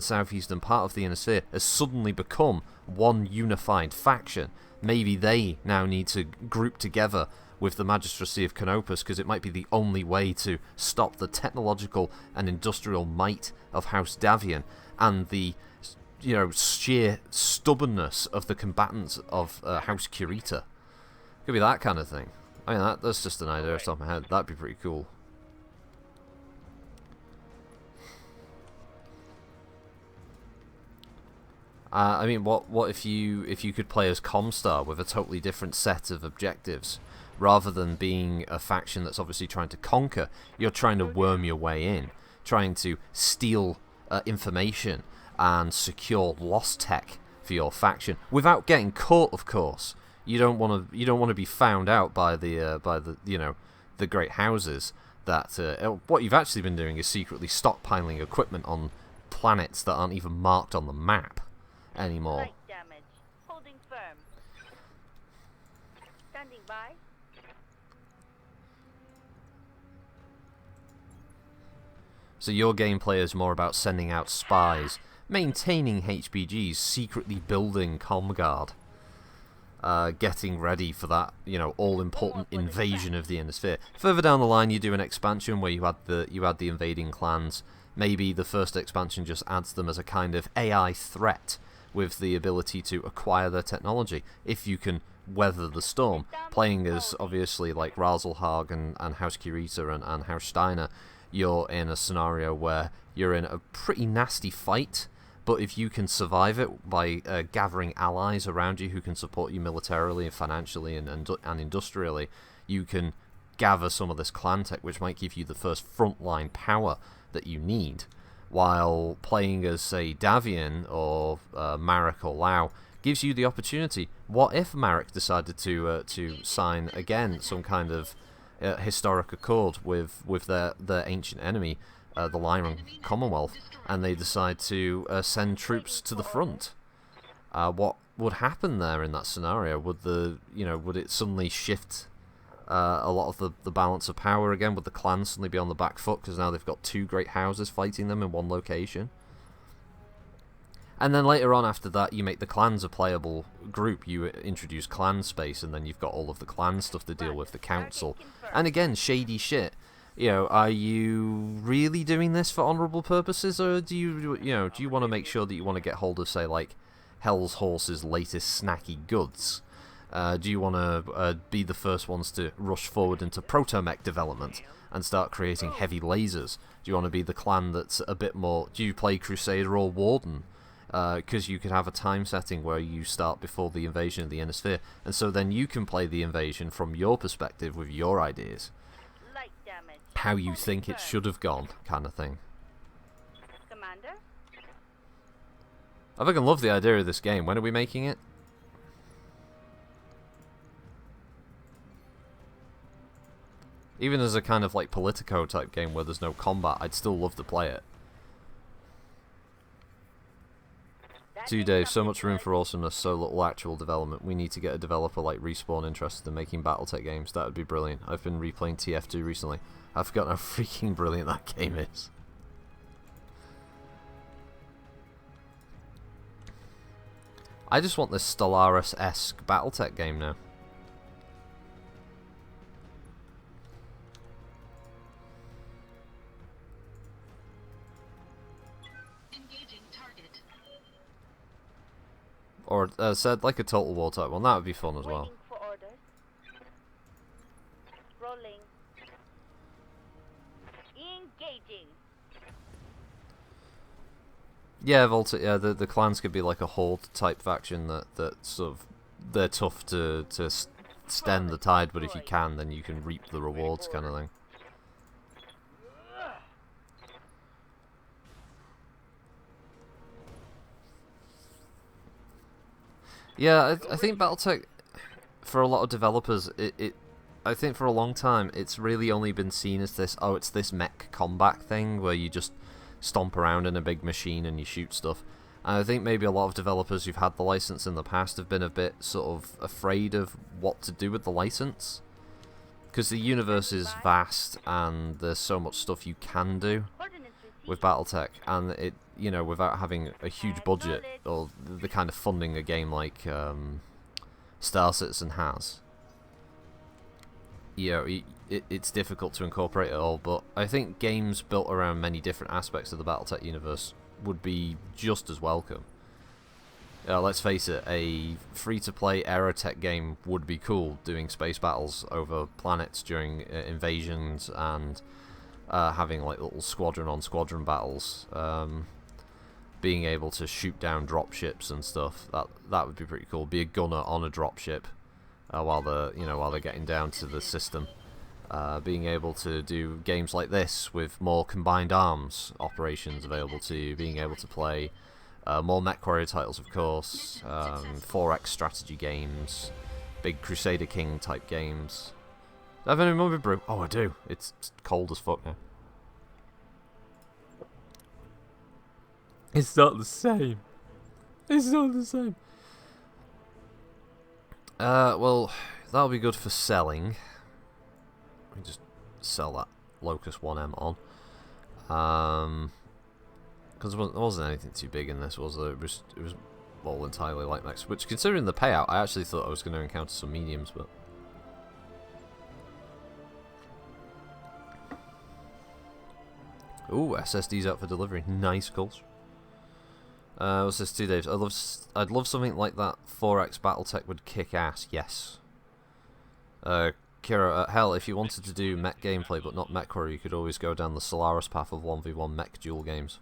southeastern part of the inner sphere has suddenly become one unified faction. Maybe they now need to group together with the magistracy of Canopus, because it might be the only way to stop the technological and industrial might of House Davian, and the sheer stubbornness of the combatants of House Kurita. Could be that kind of thing. I mean, that's just an idea off the top of my head. That'd be pretty cool. I mean, what if you could play as Comstar with a totally different set of objectives? Rather than being a faction that's obviously trying to conquer, you're trying to worm your way in, trying to steal information and secure lost tech for your faction without getting caught, of course. You don't want to be found out by the the great houses that what you've actually been doing is secretly stockpiling equipment on planets that aren't even marked on the map anymore. Light damage. Holding firm. Standing by. So your gameplay is more about sending out spies, maintaining HBGs, secretly building Comguard, getting ready for that, all-important invasion of the Inner Sphere. Further down the line, you do an expansion where you add the invading clans. Maybe the first expansion just adds them as a kind of AI threat with the ability to acquire their technology. If you can weather the storm, playing as obviously like Razelhag and House Kirita and House Steiner, you're in a scenario where you're in a pretty nasty fight, but if you can survive it by gathering allies around you who can support you militarily and financially and industrially, you can gather some of this clan tech, which might give you the first frontline power that you need. While playing as, say, Davian or Marek or Lau gives you the opportunity. What if Marek decided to sign again some kind of historic accord with their ancient enemy, the Lyran Commonwealth, and they decide to send troops to the front? What would happen there in that scenario? Would it suddenly shift a lot of the balance of power again? Would the clans suddenly be on the back foot because now they've got two great houses fighting them in one location? And then later on after that, you make the clans a playable group. You introduce clan space, and then you've got all of the clan stuff to deal with, the council. And again, shady shit. Are you really doing this for honourable purposes, or do you want to make sure that you want to get hold of, say, like, Hell's Horse's latest snacky goods? Do you want to be the first ones to rush forward into protomech development and start creating heavy lasers? Do you want to be the clan that's a bit more... Do you play Crusader or Warden? Because you could have a time setting where you start before the invasion of the Inner Sphere, and so then you can play the invasion from your perspective with your ideas. Light damage. How you think it should have gone, kind of thing. Commander? I fucking love the idea of this game. When are we making it? Even as a kind of like Politico type game where there's no combat, I'd still love to play it. 2 days, so much room for awesomeness, so little actual development. We need to get a developer like Respawn interested in making Battletech games. That would be brilliant. I've been replaying TF2 recently. I've forgotten how freaking brilliant that game is. I just want this Stellaris-esque Battletech game now. Engaging target. Or, said, like a Total War type one. That would be fun as well. Waiting for orders. Rolling. Engaging. Yeah, yeah, the clans could be like a horde type faction that sort of... They're tough to stem the tide, but if you can, then you can reap the rewards kind of thing. Yeah, I think Battletech, for a lot of developers, I think for a long time, it's really only been seen as this, oh, it's this mech combat thing, where you just stomp around in a big machine and you shoot stuff. And I think maybe a lot of developers who've had the license in the past have been a bit sort of afraid of what to do with the license. Because the universe is vast, and there's so much stuff you can do with Battletech, and it, without having a huge budget or the kind of funding a game like Star Citizen has, it's difficult to incorporate it all. But I think games built around many different aspects of the Battletech universe would be just as welcome. Let's face it, a free-to-play Aerotech game would be cool, doing space battles over planets during invasions and having like little squadron-on-squadron battles, being able to shoot down dropships and stuff. That would be pretty cool. Be a gunner on a dropship while they're getting down to the system. Being able to do games like this with more combined arms operations available to you. Being able to play more MechWarrior titles, of course. 4X strategy games. big Crusader King type games. Do I have any Mummy Brew? Oh, I do. It's cold as fuck now. It's not the same. It's not the same. Well, that'll be good for selling. Let me just sell that Locust 1M on. Because there wasn't anything too big in this, was there? It was all entirely light mechs. Which, considering the payout, I actually thought I was going to encounter some mediums, but... Ooh, SSD's out for delivery. Nice calls. What's this, 2 days? I'd love something like that 4X Battletech would kick ass, yes. Kira, hell, if you wanted to do mech gameplay but not MechWarrior, you could always go down the Solaris path of 1v1 mech duel games.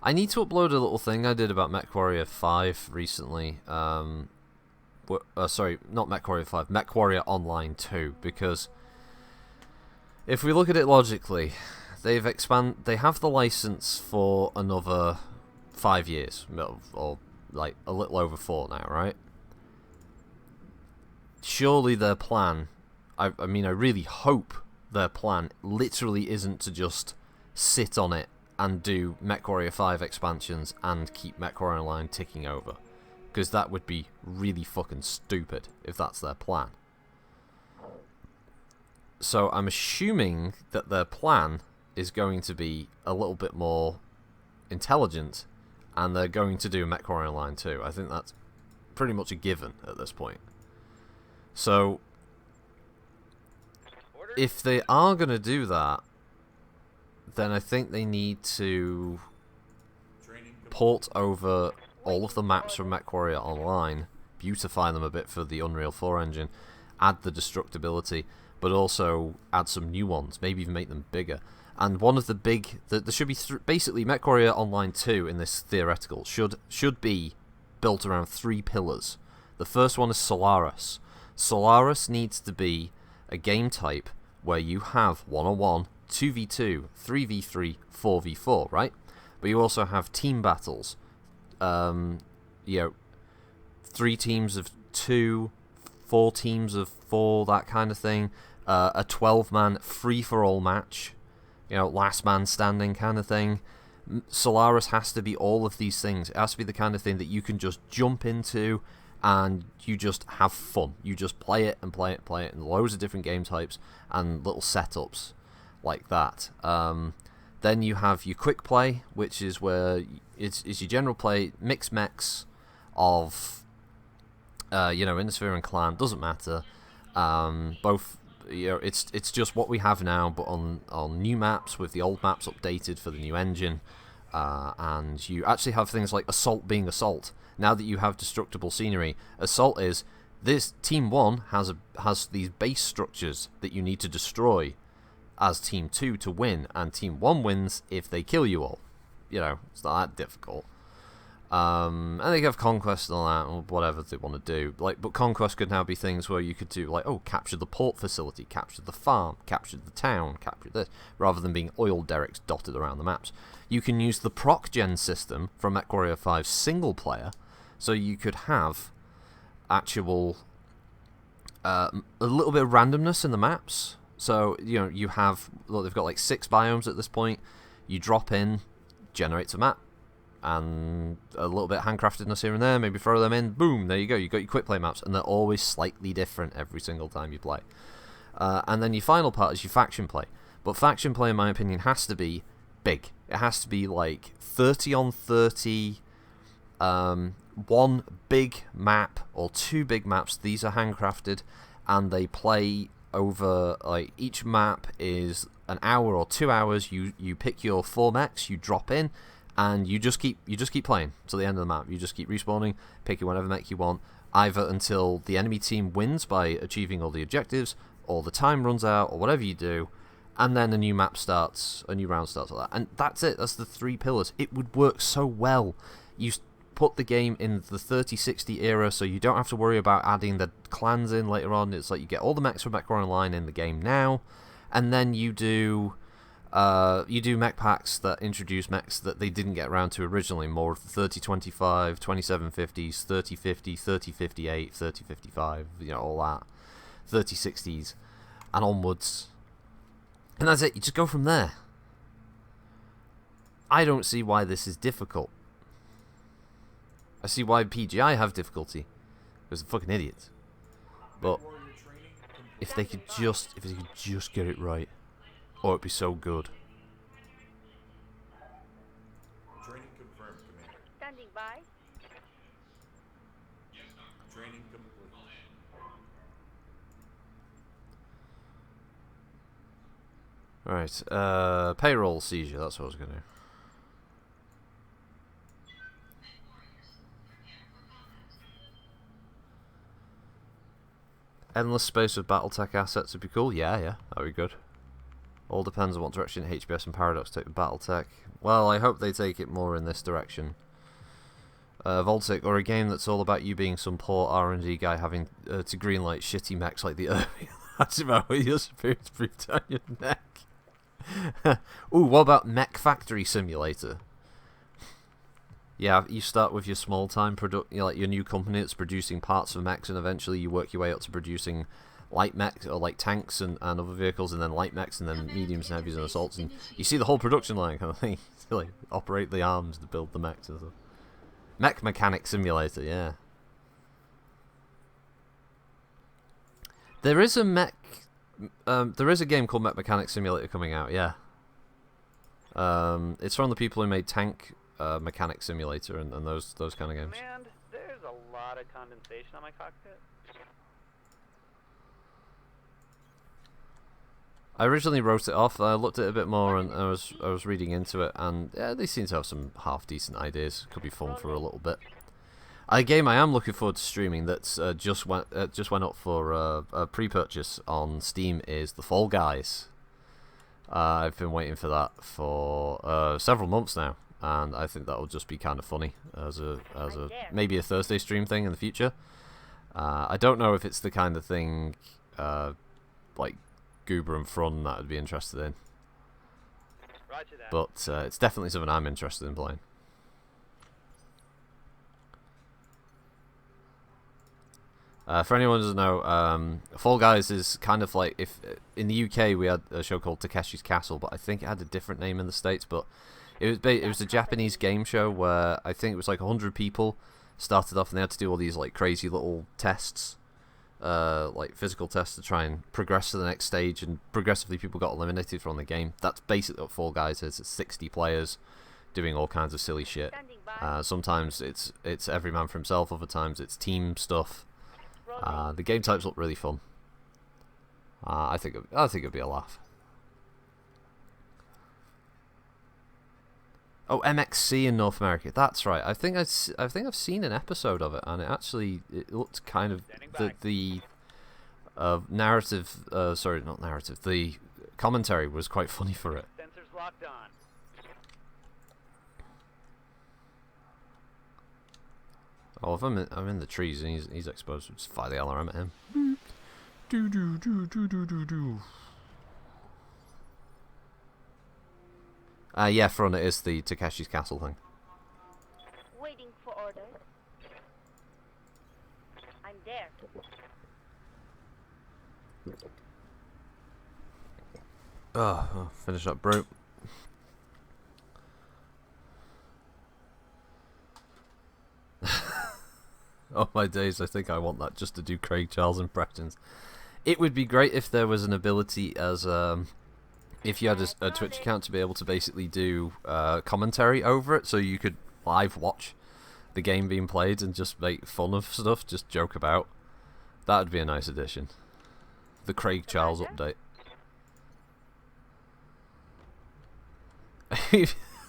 I need to upload a little thing I did about MechWarrior 5 recently. Sorry, not MechWarrior 5, MechWarrior Online 2, because if we look at it logically, they have the license for another 5 years, or like a little over 4 now, right? Surely their plan, I mean, I really hope their plan literally isn't to just sit on it and do MechWarrior 5 expansions and keep MechWarrior Online ticking over. Because that would be really fucking stupid if that's their plan. So I'm assuming that their plan is going to be a little bit more intelligent, and they're going to do MechWarrior Online 2. I think that's pretty much a given at this point. So, if they are going to do that, then I think they need to port over all of the maps from MechWarrior Online, beautify them a bit for the Unreal 4 engine, add the destructibility, but also add some new ones, maybe even make them bigger. And one of the big... there should be... basically, MechWarrior Online 2, in this theoretical, should be built around 3 pillars. The first one is Solaris. Solaris needs to be a game type where you have 1-on-1, 2v2, 3v3, 4v4, right? But you also have team battles. You know, 3 teams of 2, 4 teams of 4, that kind of thing. A 12-man free-for-all match. You know, last man standing kind of thing. Solaris has to be all of these things. It has to be the kind of thing that you can just jump into and you just have fun. You just play it and play it and play it, and loads of different game types and little setups like that. Then you have your quick play, which is where it's your general play, mixed mechs of, you know, Innisphere and Clan, doesn't matter. Both, you know, it's just what we have now, but on new maps with the old maps updated for the new engine. And you actually have things like Assault being Assault. Now that you have destructible scenery, Assault is this Team 1 has these base structures that you need to destroy as Team 2 to win, and Team 1 wins if they kill you all. You know, it's not that difficult. And they have Conquest and all that, or whatever they want to do. Like, but Conquest could now be things where you could do, like, oh, capture the port facility, capture the farm, capture the town, capture this, rather than being oil derricks dotted around the maps. You can use the proc gen system from MechWarrior 5 single player, so you could have actual a little bit of randomness in the maps. So, you know, you have, look, they've got like 6 biomes at this point. You drop in, generates a map, and a little bit of handcraftedness here and there, maybe throw them in, boom, there you go, you've got your quick play maps, and they're always slightly different every single time you play. And then your final part is your faction play. But faction play, in my opinion, has to be big. It has to be like 30 on 30, 1 big map or 2 big maps. These are handcrafted, and they play over, like, each map is an hour or 2 hours. You pick your 4 mechs, you drop in, and you just keep playing till the end of the map. You just keep respawning, picking whatever mech you want, either until the enemy team wins by achieving all the objectives, or the time runs out, or whatever you do, and then a new map starts, a new round starts like that. And that's it, that's the 3 pillars. It would work so well. You put the game in the 3060 era, so you don't have to worry about adding the clans in later on. It's like you get all the mechs from MechWarrior Online in the game now, and then you do You do mech packs that introduce mechs that they didn't get around to originally, more 3025, 2750s, 3050, 3058, 3055, all that, 3060s, and onwards. And that's it, you just go from there. I don't see why this is difficult. I see why PGI have difficulty. Because they're fucking idiots. But if they could just get it right, oh, it'd be so good. Training confirmed, Commander. Standing by. Training complete. Right, payroll seizure, that's what I was going to do. Endless space with Battletech assets would be cool. Yeah, that'd be good. All depends on what direction HBS and Paradox take with Battletech. Well, I hope they take it more in this direction. Voltic, or a game that's all about you being some poor R&D guy having to greenlight shitty mechs like the Irving. That's about what your spirit's breathed down your neck. Ooh, what about Mech Factory Simulator? Yeah, you start with your small-time like your new company that's producing parts for mechs, and eventually you work your way up to producing light mechs, or like tanks and other vehicles, and then light mechs, and then mediums and heavies and assaults, and you see the whole production line kind of thing. You like operate the arms to build the mechs and stuff. Mech Mechanic Simulator, yeah. There is a game called Mech Mechanic Simulator coming out, yeah. It's from the people who made Tank Mechanic Simulator and those kind of games. Command, there's a lot of condensation on my cockpit. I originally wrote it off. I looked at it a bit more, and I was reading into it, and yeah, they seem to have some half decent ideas. Could be fun for a little bit. A game I am looking forward to streaming that's just went up for a pre-purchase on Steam is The Fall Guys. I've been waiting for that for several months now, and I think that will just be kind of funny as a maybe a Thursday stream thing in the future. I don't know if it's the kind of thing like Goober and Frun that I'd be interested in, Roger that. but it's definitely something I'm interested in playing. For anyone who doesn't know, Fall Guys is kind of like if in the UK we had a show called Takeshi's Castle, but I think it had a different name in the States. But it was a Japanese game show where I think it was like 100 people started off, and they had to do all these like crazy little tests, like physical tests to try and progress to the next stage, and progressively people got eliminated from the game. That's basically what Fall Guys is. It's 60 players doing all kinds of silly shit. Sometimes it's every man for himself, other times it's team stuff. The game types look really fun. I think it'd be a laugh. Oh, MXC in North America. That's right. I think I've seen an episode of it, and it looked kind of the narrative. Sorry, not narrative. The commentary was quite funny for it. Sensors locked on. Oh, if I'm in the trees and he's exposed, we'll just fire the LRM at him. Yeah, Front, it is the Takeshi's Castle thing. Waiting for orders. I'm there. Finish up, bro. Oh my days, I think I want that just to do Craig Charles impressions. It would be great if there was an ability as if you had a Twitch account to be able to basically do commentary over it, so you could live watch the game being played and just make fun of stuff, just joke about. That would be a nice addition. The Craig Charles update.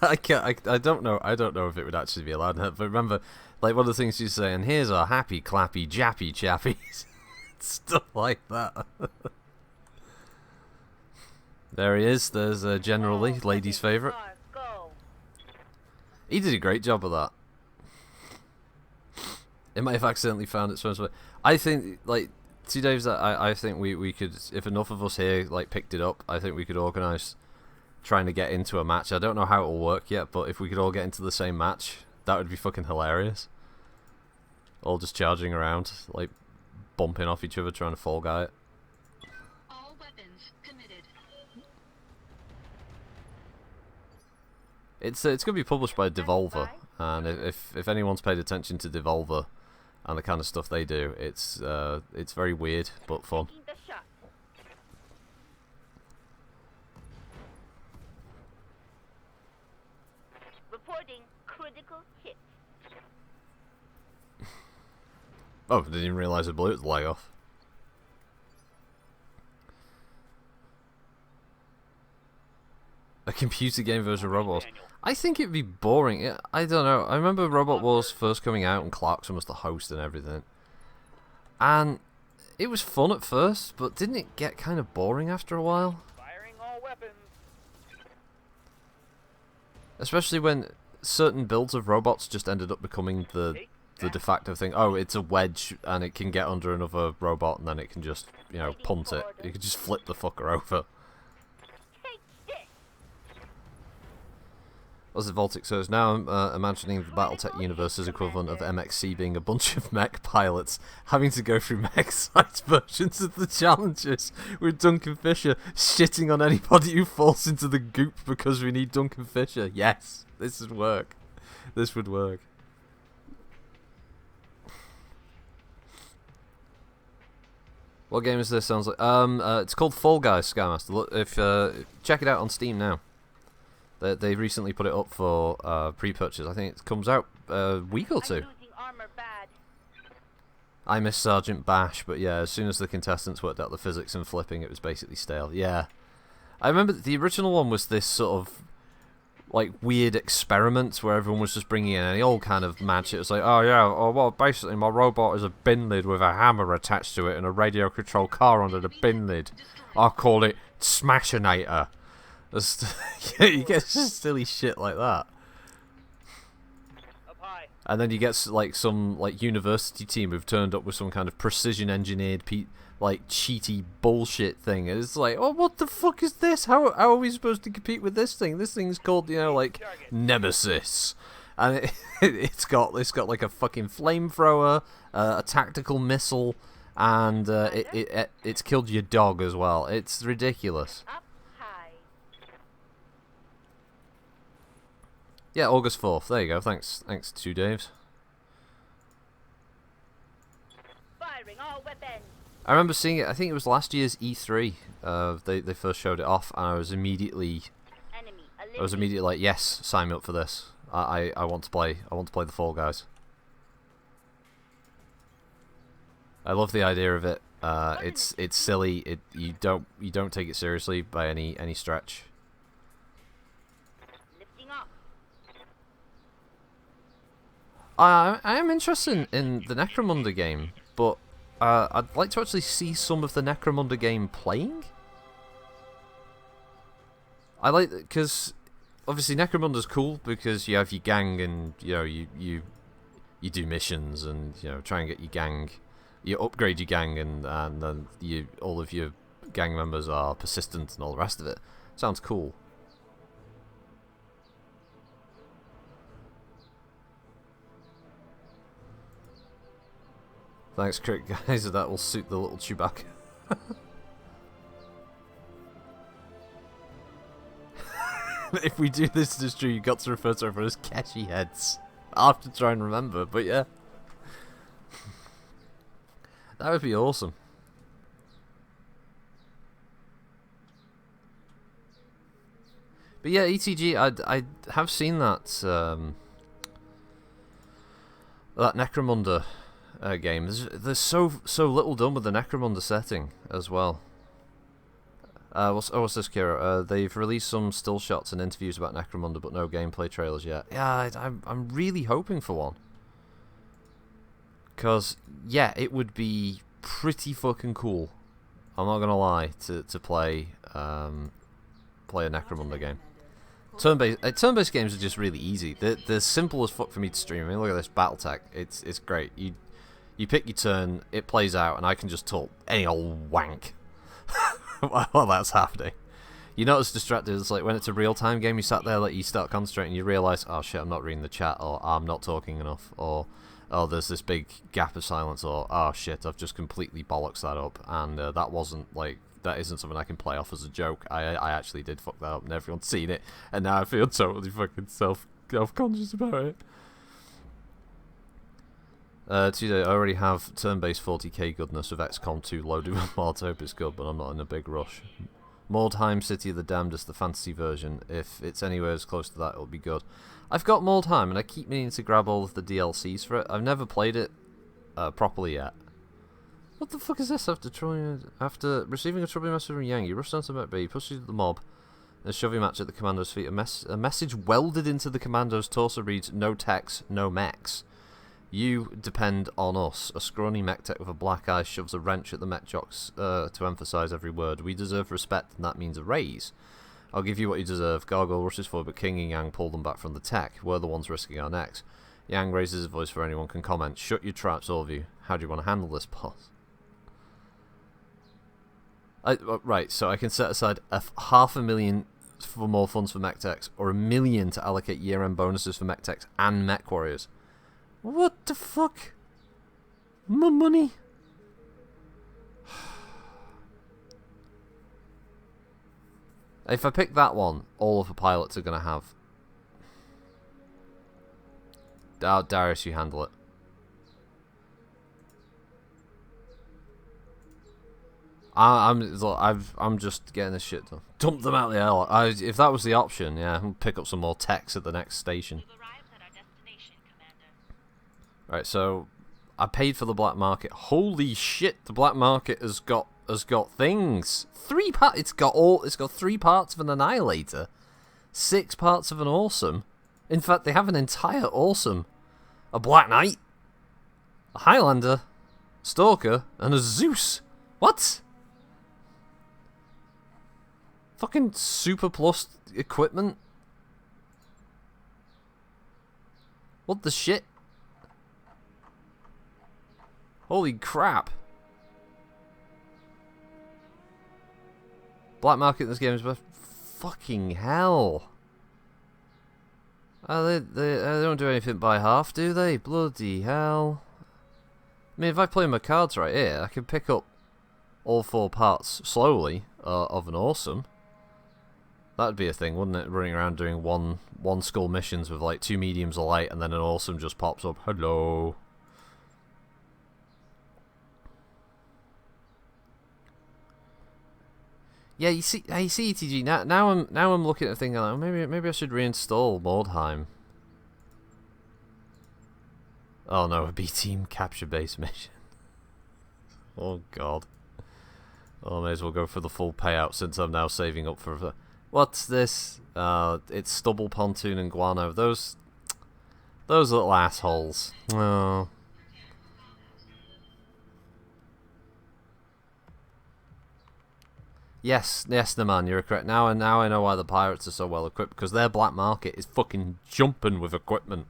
I don't know if it would actually be allowed, but remember, like one of the things you say, and here's our happy clappy jappy chappies. Stuff like that. There he is. There's General Lee, ladies' favourite. He did a great job of that. It might have accidentally found its first way. I think, like, 2 days that I think we could, if enough of us here like picked it up, I think we could organise trying to get into a match. I don't know how it'll work yet, but if we could all get into the same match, that would be fucking hilarious. All just charging around, like bumping off each other, trying to fall guy it. All weapons committed. It's going to be published by Devolver, and if anyone's paid attention to Devolver and the kind of stuff they do, it's very weird but fun. Taking the shot. Reporting critical hit. Oh, didn't even realise it blew its leg off. A computer game version of Robot Wars. I think it'd be boring. I don't know. I remember Robot Wars first coming out and Clarkson was the host and everything. And it was fun at first, but didn't it get kind of boring after a while? Firing all weapons. Especially when certain builds of robots just ended up becoming the de facto thing. Oh, it's a wedge and it can get under another robot and then it can just, you know, punt it. You can just flip the fucker over. Take this. As the Voltic says, now I'm imagining the Battletech universe's equivalent of MXC being a bunch of mech pilots having to go through mech-sized versions of the challenges, with Duncan Fisher shitting on anybody who falls into the goop because we need Duncan Fisher. Yes, this would work. This would work. What game is this? Sounds like it's called Fall Guys, Skymaster. Look, if check it out on Steam now. They recently put it up for pre-purchase. I think it comes out a week or two. I'm losing armor bad. I miss Sergeant Bash, but yeah, as soon as the contestants worked out the physics and flipping, it was basically stale. Yeah, I remember the original one was this sort of like weird experiment where everyone was just bringing in any old kind of magic. It was like, oh yeah, oh well, basically my robot is a bin lid with a hammer attached to it and a radio control car under the bin lid. I'll call it Smashinator. Yeah, you get silly shit like that. Up high. And then you get like some like university team who've turned up with some kind of precision engineered like cheaty bullshit thing. And it's like, oh, what the fuck is this? How are we supposed to compete with this thing? This thing's called, you know, like Nemesis, and it's got like a fucking flamethrower, a tactical missile, and it's killed your dog as well. It's ridiculous. Up high. Yeah, August 4th. There you go. Thanks to Dave's. Firing all weapons. I remember seeing it. I think it was last year's E3. They first showed it off, and I was immediately like, yes, sign me up for this. I want to play. I want to play the Fall Guys. I love the idea of it. It's silly. You don't take it seriously by any stretch. Lifting up. I am interested in the Necromunda game, but I'd like to actually see some of the Necromunda game playing. I like, because obviously Necromunda's cool because you have your gang and you know you do missions and you know try and get your gang, you upgrade your gang and then all of your gang members are persistent and all the rest of it. Sounds cool. Thanks, Crick, guys. That will suit the little Chewbacca. If we do this history, you got to refer to everyone as Keshi heads. I'll have to try and remember, but yeah. That would be awesome. But yeah, ETG, I have seen that that Necromunda game. There's so little done with the Necromunda setting as well. What's this, Kira? They've released some still shots and interviews about Necromunda, but no gameplay trailers yet. Yeah, I'm really hoping for one. Cause yeah, it would be pretty fucking cool. I'm not gonna lie, to play play a Necromunda game. Turn-based games are just really easy. They're simple as fuck for me to stream. I mean, look at this Battletech. It's great. You pick your turn, it plays out, and I can just talk any old wank while that's happening. You're not as distracted as like when it's a real-time game. You sat there, like you start concentrating, you realise, oh shit, I'm not reading the chat, or I'm not talking enough, or oh, there's this big gap of silence, or oh shit, I've just completely bollocks that up, and that wasn't like, that isn't something I can play off as a joke. I actually did fuck that up, and everyone's seen it, and now I feel totally fucking self-conscious about it. Today, I already have turn-based 40k goodness with XCOM 2 loaded with mods. I hope it's good, but I'm not in a big rush. Mordheim City of the Damned is the fantasy version. If it's anywhere as close to that, it'll be good. I've got Mordheim, and I keep meaning to grab all of the DLCs for it. I've never played it properly yet. What the fuck is this? After receiving a troubling message from Yang, you rush down to Met B, push you to the mob, and shove your match at the commando's feet. A message welded into the commando's torso reads, "No techs, no mechs. You depend on us." A scrawny mech tech with a black eye shoves a wrench at the mech jocks to emphasise every word. "We deserve respect, and that means a raise. I'll give you what you deserve." Gargoyle rushes forward, but King and Yang pull them back from the tech. We're the ones risking our necks. Yang raises his voice for anyone can comment. "Shut your traps, all of you. How do you want to handle this, boss?" Right, so I can set aside $500,000 for more funds for mech techs, or $1 million to allocate year-end bonuses for mech techs and mech warriors. What the fuck? My money? If I pick that one, all of the pilots are going to have... Darius, you handle it. I'm just getting this shit done. Dump them out the air. If that was the option, yeah, I'll pick up some more techs at the next station. Right, so I paid for the black market. Holy shit, the black market has got things. It's got 3 parts of an annihilator, 6 parts of an awesome. In fact, they have an entire awesome, a black knight, a highlander, stalker, and a Zeus. What? Fucking super plus equipment. What the shit? Holy crap. Black market in this game is worth fucking hell. They don't do anything by half, do they? Bloody hell. I mean, if I play my cards right here, I can pick up all 4 parts slowly of an awesome. That'd be a thing, wouldn't it? Running around doing one skull missions with like 2 mediums of light, and then an awesome just pops up. Hello. Yeah, you see, ETG. Now I'm looking at thinking like, maybe I should reinstall Mordheim. Oh no, a B team capture base mission. Oh god. Oh, I may as well go for the full payout since I'm now saving up for. What's this? It's Stubble, Pontoon, and Guano. Those little assholes. Oh. Yes, the man, you're correct. Now I know why the pirates are so well equipped, because their black market is fucking jumping with equipment.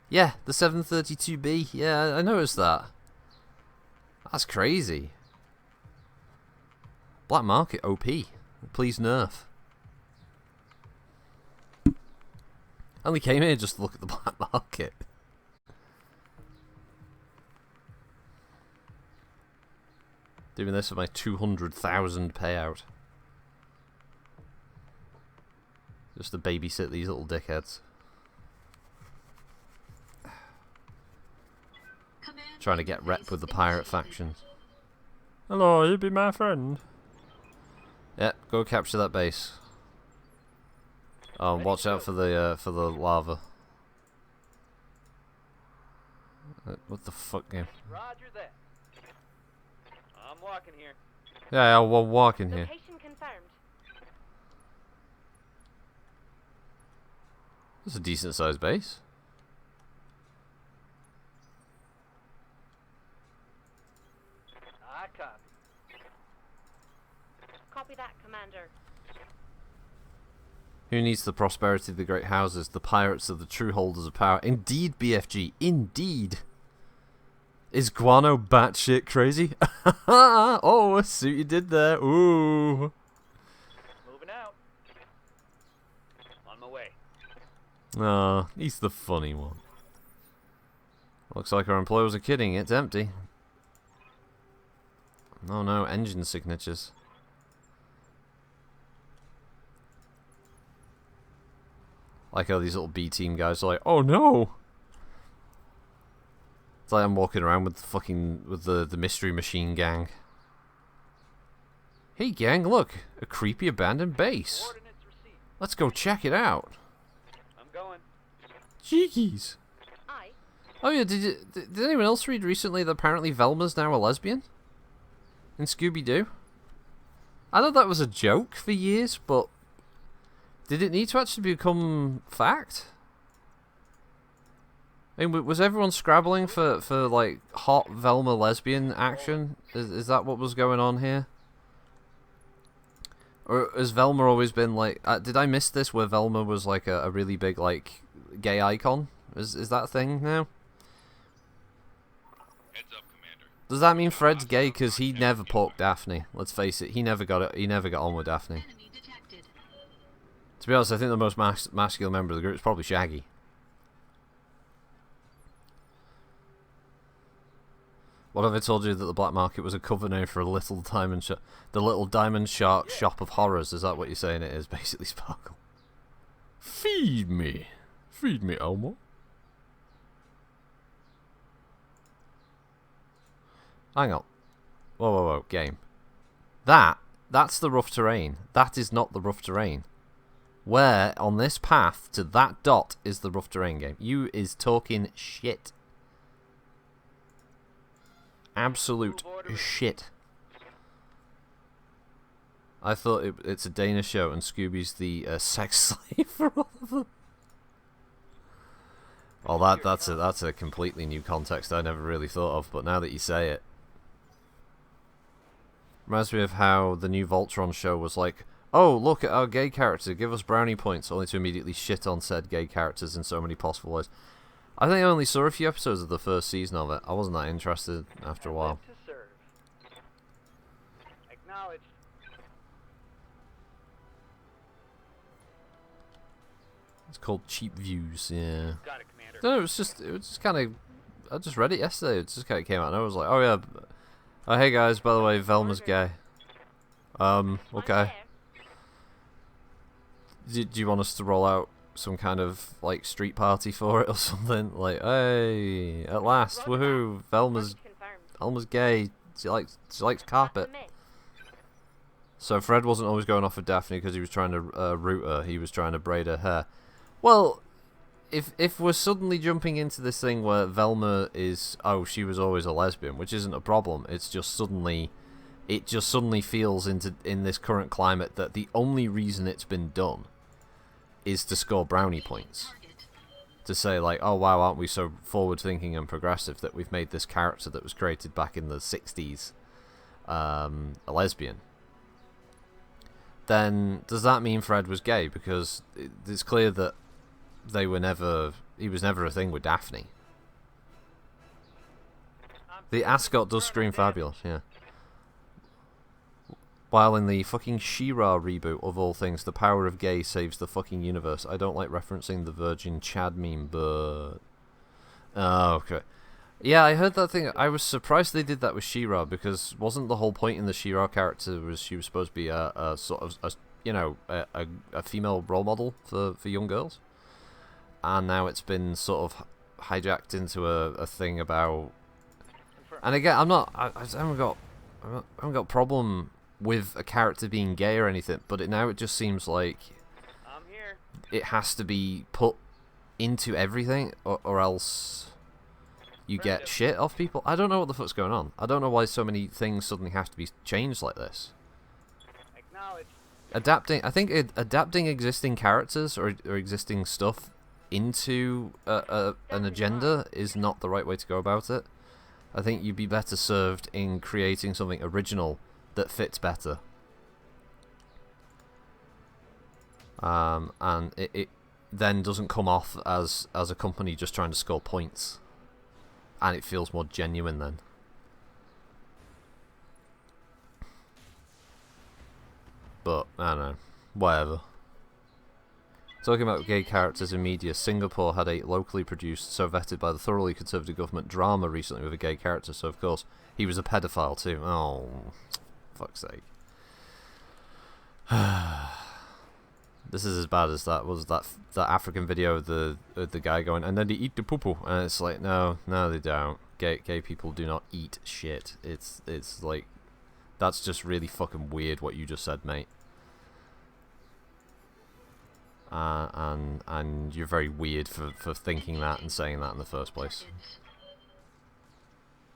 Yeah, the 732B. Yeah, I noticed that. That's crazy. Black market OP. Please nerf. Only came here just to look at the black market. Doing this for my 200,000 payout. Just to babysit these little dickheads. Trying to get rep with the pirate factions. Hello, you be my friend. Yep, go capture that base. Oh, watch out for the lava. What the fuck game? Roger that. I'm walking here. Yeah, I'll walk in here. Location confirmed. That's a decent sized base. I copy. Copy that, Commander. Who needs the prosperity of the great houses? The pirates are the true holders of power. Indeed, BFG. Indeed. Is Guano batshit crazy? Oh, I see what you did there. Ooh. Moving out. On my way. Ah, he's the funny one. Looks like our employers are kidding. It's empty. Oh no, engine signatures. Like how these little B-team guys are like, oh no! It's like I'm walking around with the mystery machine gang. Hey gang, look! A creepy abandoned base. Coordinates received. Let's go check it out. I'm going. Cheekies. Aye. Oh yeah, did anyone else read recently that apparently Velma's now a lesbian? In Scooby-Doo? I know that was a joke for years, but did it need to actually become fact? I mean, was everyone scrabbling for like hot Velma lesbian action? Is that what was going on here? Or has Velma always been like? Did I miss this where Velma was like a really big like gay icon? Is that a thing now? Heads up, Commander. Does that mean Fred's gay because he never poked Daphne? Let's face it, he never got it. He never got on with Daphne. Enemy detected. To be honest, I think the most masculine member of the group is probably Shaggy. What have I told you that the black market was a cover name for a little diamond the little diamond shark shop of horrors? Is that what you're saying it is? Basically, Sparkle. Feed me, Elmo. Hang on. Whoa, game. That's the rough terrain. That is not the rough terrain. Where on this path to that dot is the rough terrain, game? You is talking shit. Absolute shit. I thought it's a Dana show and Scooby's the sex slave for all of them. Oh, that's a completely new context I never really thought of, but now that you say it. Reminds me of how the new Voltron show was like, oh, look at our gay character, give us brownie points, only to immediately shit on said gay characters in so many possible ways. I think I only saw a few episodes of the first season of it. I wasn't that interested after a while. To serve. Acknowledged. It's called Cheap Views, yeah. Got it, Commander. No, it was just kind of, I just read it yesterday, it just kind of came out and I was like, oh yeah, oh hey guys, by the way, Velma's gay. Okay. Do you want us to roll out some kind of like street party for it or something? Like, hey, at last, woohoo! Velma's gay. She likes carpet. So Fred wasn't always going off with Daphne because he was trying to root her. He was trying to braid her hair. Well, if we're suddenly jumping into this thing where Velma is, oh, she was always a lesbian, which isn't a problem. It's just suddenly, it just suddenly feels in this current climate that the only reason it's been done is to score brownie points. To say like, oh wow, aren't we so forward-thinking and progressive that we've made this character that was created back in the 60s a lesbian. Then does that mean Fred was gay? Because it's clear that he was never a thing with Daphne. The ascot does scream fabulous, yeah. While in the fucking She-Ra reboot, of all things, the power of gay saves the fucking universe. I don't like referencing the Virgin Chad meme, but... Oh, okay. Yeah, I heard that thing. I was surprised they did that with She-Ra, because wasn't the whole point in the She-Ra character was she was supposed to be a sort of, a female role model for young girls? And now it's been sort of hijacked into a thing about... And again, I haven't got a problem with a character being gay or anything, but now it just seems like I'm here. it has to be put into everything, or else you get shit off people. I don't know what the fuck's going on. I don't know why so many things suddenly have to be changed like this. Acknowledged. I think adapting existing characters or existing stuff into an agenda is not the right way to go about it. I think you'd be better served in creating something original that fits better. And it then doesn't come off as a company just trying to score points. and it feels more genuine then. But I don't know, whatever. Talking about gay characters in media, Singapore had a locally produced, so vetted by the thoroughly conservative government, drama recently with a gay character, so of course he was a pedophile too. Oh, fuck's sake. This is as bad as that African video of the guy going, and then they eat the poo-poo, and it's like, no, they don't. Gay people do not eat shit. It's like, that's just really fucking weird what you just said, mate. And you're very weird for thinking that and saying that in the first place.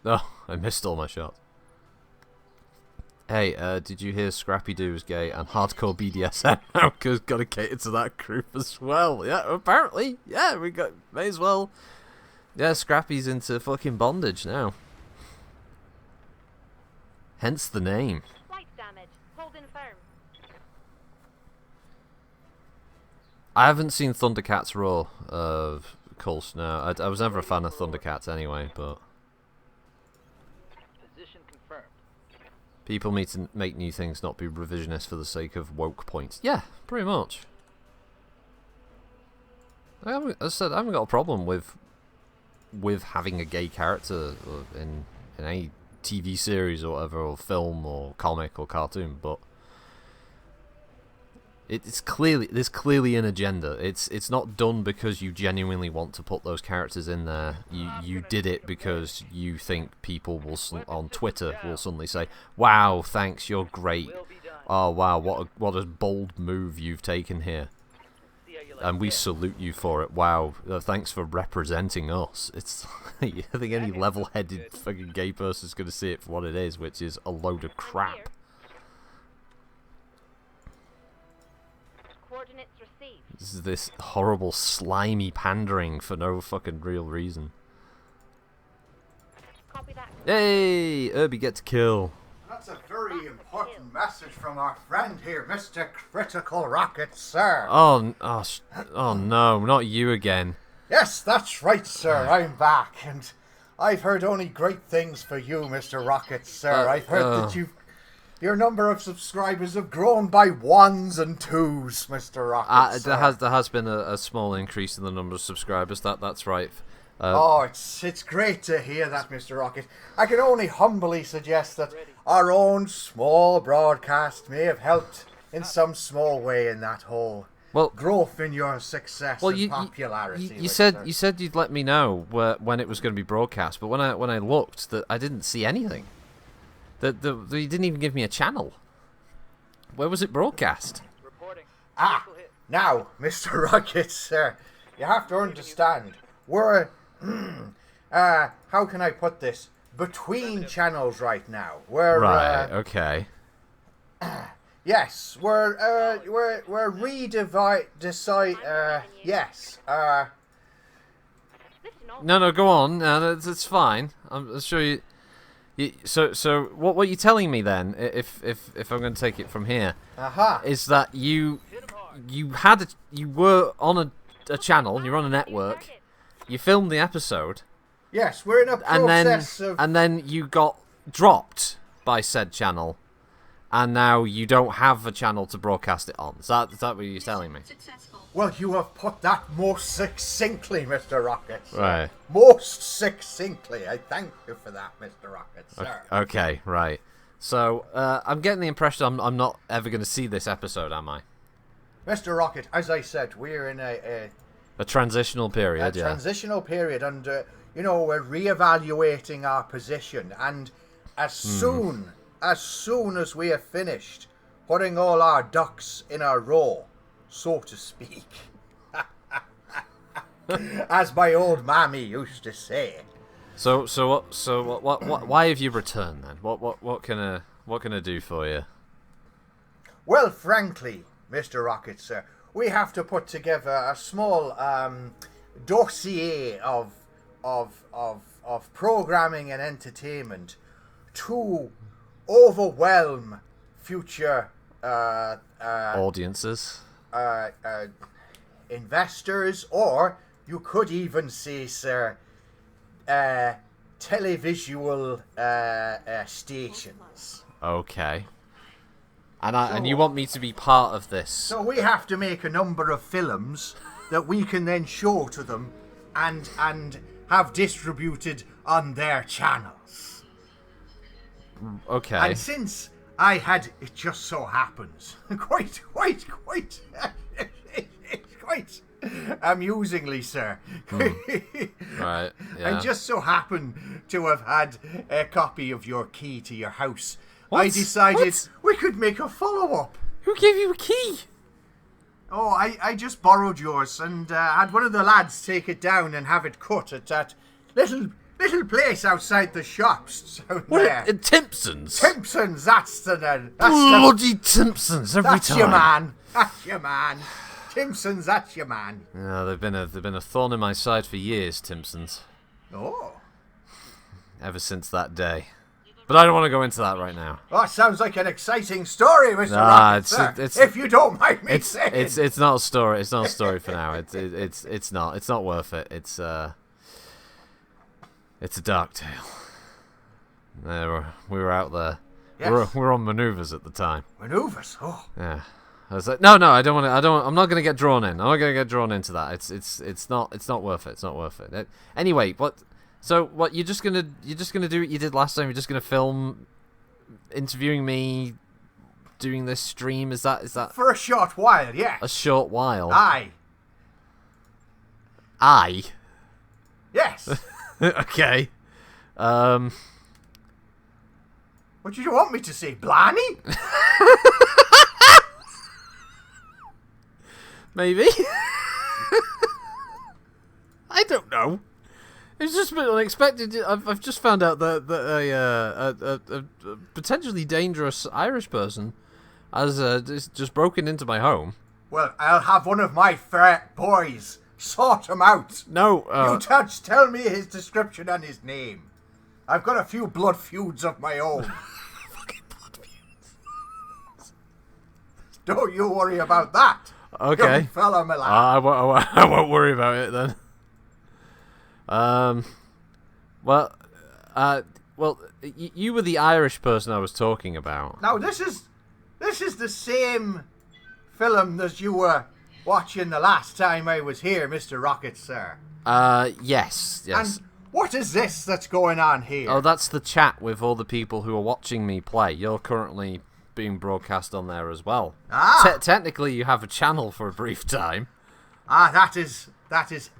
Oh, I missed all my shots. Hey, did you hear Scrappy Doo is gay and hardcore BDSM now? Because gotta cater to that group as well. Yeah, apparently. Yeah, may as well. Yeah, Scrappy's into fucking bondage now. Hence the name. Flight damage. Hold in firm. I haven't seen Thundercats Raw of course, no. I was never a fan of Thundercats anyway, but Position confirmed. people need to make new things, not be revisionist for the sake of woke points. Yeah, pretty much. As I said, I haven't got a problem with having a gay character in any TV series or whatever, or film or comic or cartoon, but there's clearly an agenda. It's not done because you genuinely want to put those characters in there. You did it because you think people will on Twitter will suddenly say, "Wow, thanks, you're great. Oh wow, what a bold move you've taken here, and we salute you for it. Wow, thanks for representing us." It's I think any level-headed fucking gay person is going to see it for what it is, which is a load of crap. Coordinates received. This is this horrible, slimy pandering for no fucking real reason. Copy that. Hey, Irby gets kill. That's a very important message from our friend here, Mr. Critical Rocket, sir. Oh no, not you again. Yes, that's right, sir. I'm back, and I've heard only great things for you, Mr. Rocket, sir. I've heard that your number of subscribers have grown by ones and twos, Mr. Rocket. There has been a small increase in the number of subscribers. That's right. It's great to hear that, Mr. Rocket. I can only humbly suggest that our own small broadcast may have helped in some small way in that whole growth in your success and popularity. You said you'd let me know when it was going to be broadcast, but when I looked, I didn't see anything. You didn't even give me a channel. Where was it broadcast? Reporting. Now, Mr. Rocket, sir, you have to understand, we're how can I put this? Between channels right now. We're right. Okay. Yes, we're yes. No, go on. No, it's fine. I'm sure you. So what were you telling me then? If I'm going to take it from here, is that you were on a channel, you're on a network, you filmed the episode. Yes, we're in a process and then you got dropped by said channel, and now you don't have a channel to broadcast it on. Is that what you're telling me? Well, you have put that most succinctly, Mr. Rocket. Right. Most succinctly. I thank you for that, Mr. Rocket, sir. Okay, right. So, I'm getting the impression I'm not ever going to see this episode, am I? Mr. Rocket, as I said, we're in a transitional period, transitional period, and, we're reevaluating our position, and as soon as we have finished putting all our ducks in a row, so to speak, as my old mammy used to say. So what? Why have you returned then? What can I do for you? Well, frankly, Mr. Rocket, sir, we have to put together a small dossier of programming and entertainment to overwhelm future audiences, investors, or you could even say, sir, televisual stations. Okay. And you want me to be part of this? So we have to make a number of films that we can then show to them and have distributed on their channels. Okay. And since I had, it just so happens, quite amusingly, sir. Right, yeah. I just so happen to have had a copy of your key to your house. What? I decided What? we could make a follow-up. Who gave you a key? Oh, I just borrowed yours and had one of the lads take it down and have it cut at that little place outside the shops down there. Timpson's? Timpson's, that's the Bloody Timpson's every that's time. your man. That's your man. Timpson's, that's your man. Yeah, they've been a thorn in my side for years, Timpson's. Oh. Ever since that day. But I don't want to go into that right now. Oh, sounds like an exciting story, Mr. Nah, Rocket, sir, it's if you don't mind me saying. It's not a story. It's not a story for now. It's not. It's not worth it. It's a dark tale. We were out there. Yes. We were on maneuvers at the time. Maneuvers. Oh. Yeah. I was like, no, I don't want to. I'm not going to get drawn in. I'm not going to get drawn into that. It's not worth it. It's not worth it. Anyway, what? So what? You're just gonna do what you did last time. You're just gonna film interviewing me doing this stream. Is that For a short while, yes. a short while? Aye. Yes. Okay. What did you want me to say, Blarney? Maybe. I don't know. It's just a bit unexpected. I've just found out that a potentially dangerous Irish person has just broken into my home. Well, I'll have one of my frat boys sort him out. No. You tell me his description and his name. I've got a few blood feuds of my own. Fucking blood feuds. Don't you worry about that. Okay. Young fella, my lad. I won't worry about it then. Well, you were the Irish person I was talking about. Now this is the same film as you were watching the last time I was here, Mr. Rocket, sir. Yes. And what is this that's going on here? Oh, that's the chat with all the people who are watching me play. You're currently being broadcast on there as well. Ah. Technically, you have a channel for a brief time. Ah, that is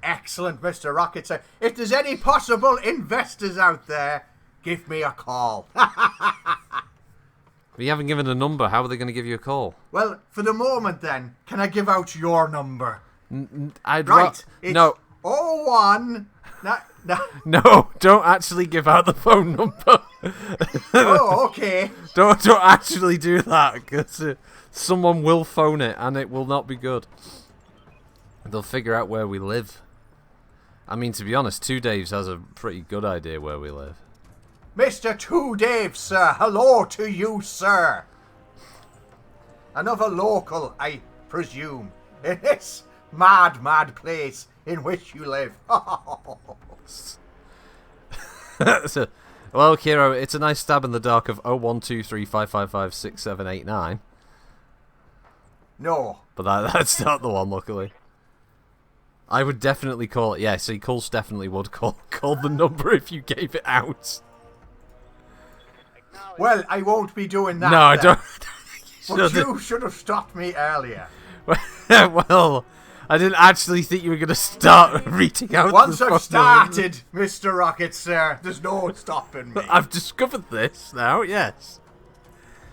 excellent, Mr. Rocket, sir. If there's any possible investors out there, give me a call. We haven't given a number. How are they going to give you a call? Well, for the moment then, can I give out your number? I'd Right. It's no. 01... No, don't actually give out the phone number. Oh, okay. Don't actually do that, because someone will phone it, and it will not be good. They'll figure out where we live. I mean, to be honest, Two Daves has a pretty good idea where we live. Mr. Two Dave, sir. Hello to you, sir. Another local, I presume, in this mad place in which you live. So, well, Kiro, it's a nice stab in the dark of 01235556789. No. But that's not the one, luckily. I would definitely call it. Yeah, see, Coles definitely would call the number if you gave it out. Well, I won't be doing that. No, I then. don't. But you should have stopped me earlier. Well, I didn't actually think you were going to start reading out. Once the I've phone started, Mr. Rocket, sir, there's no stopping me. I've discovered this now. Yes.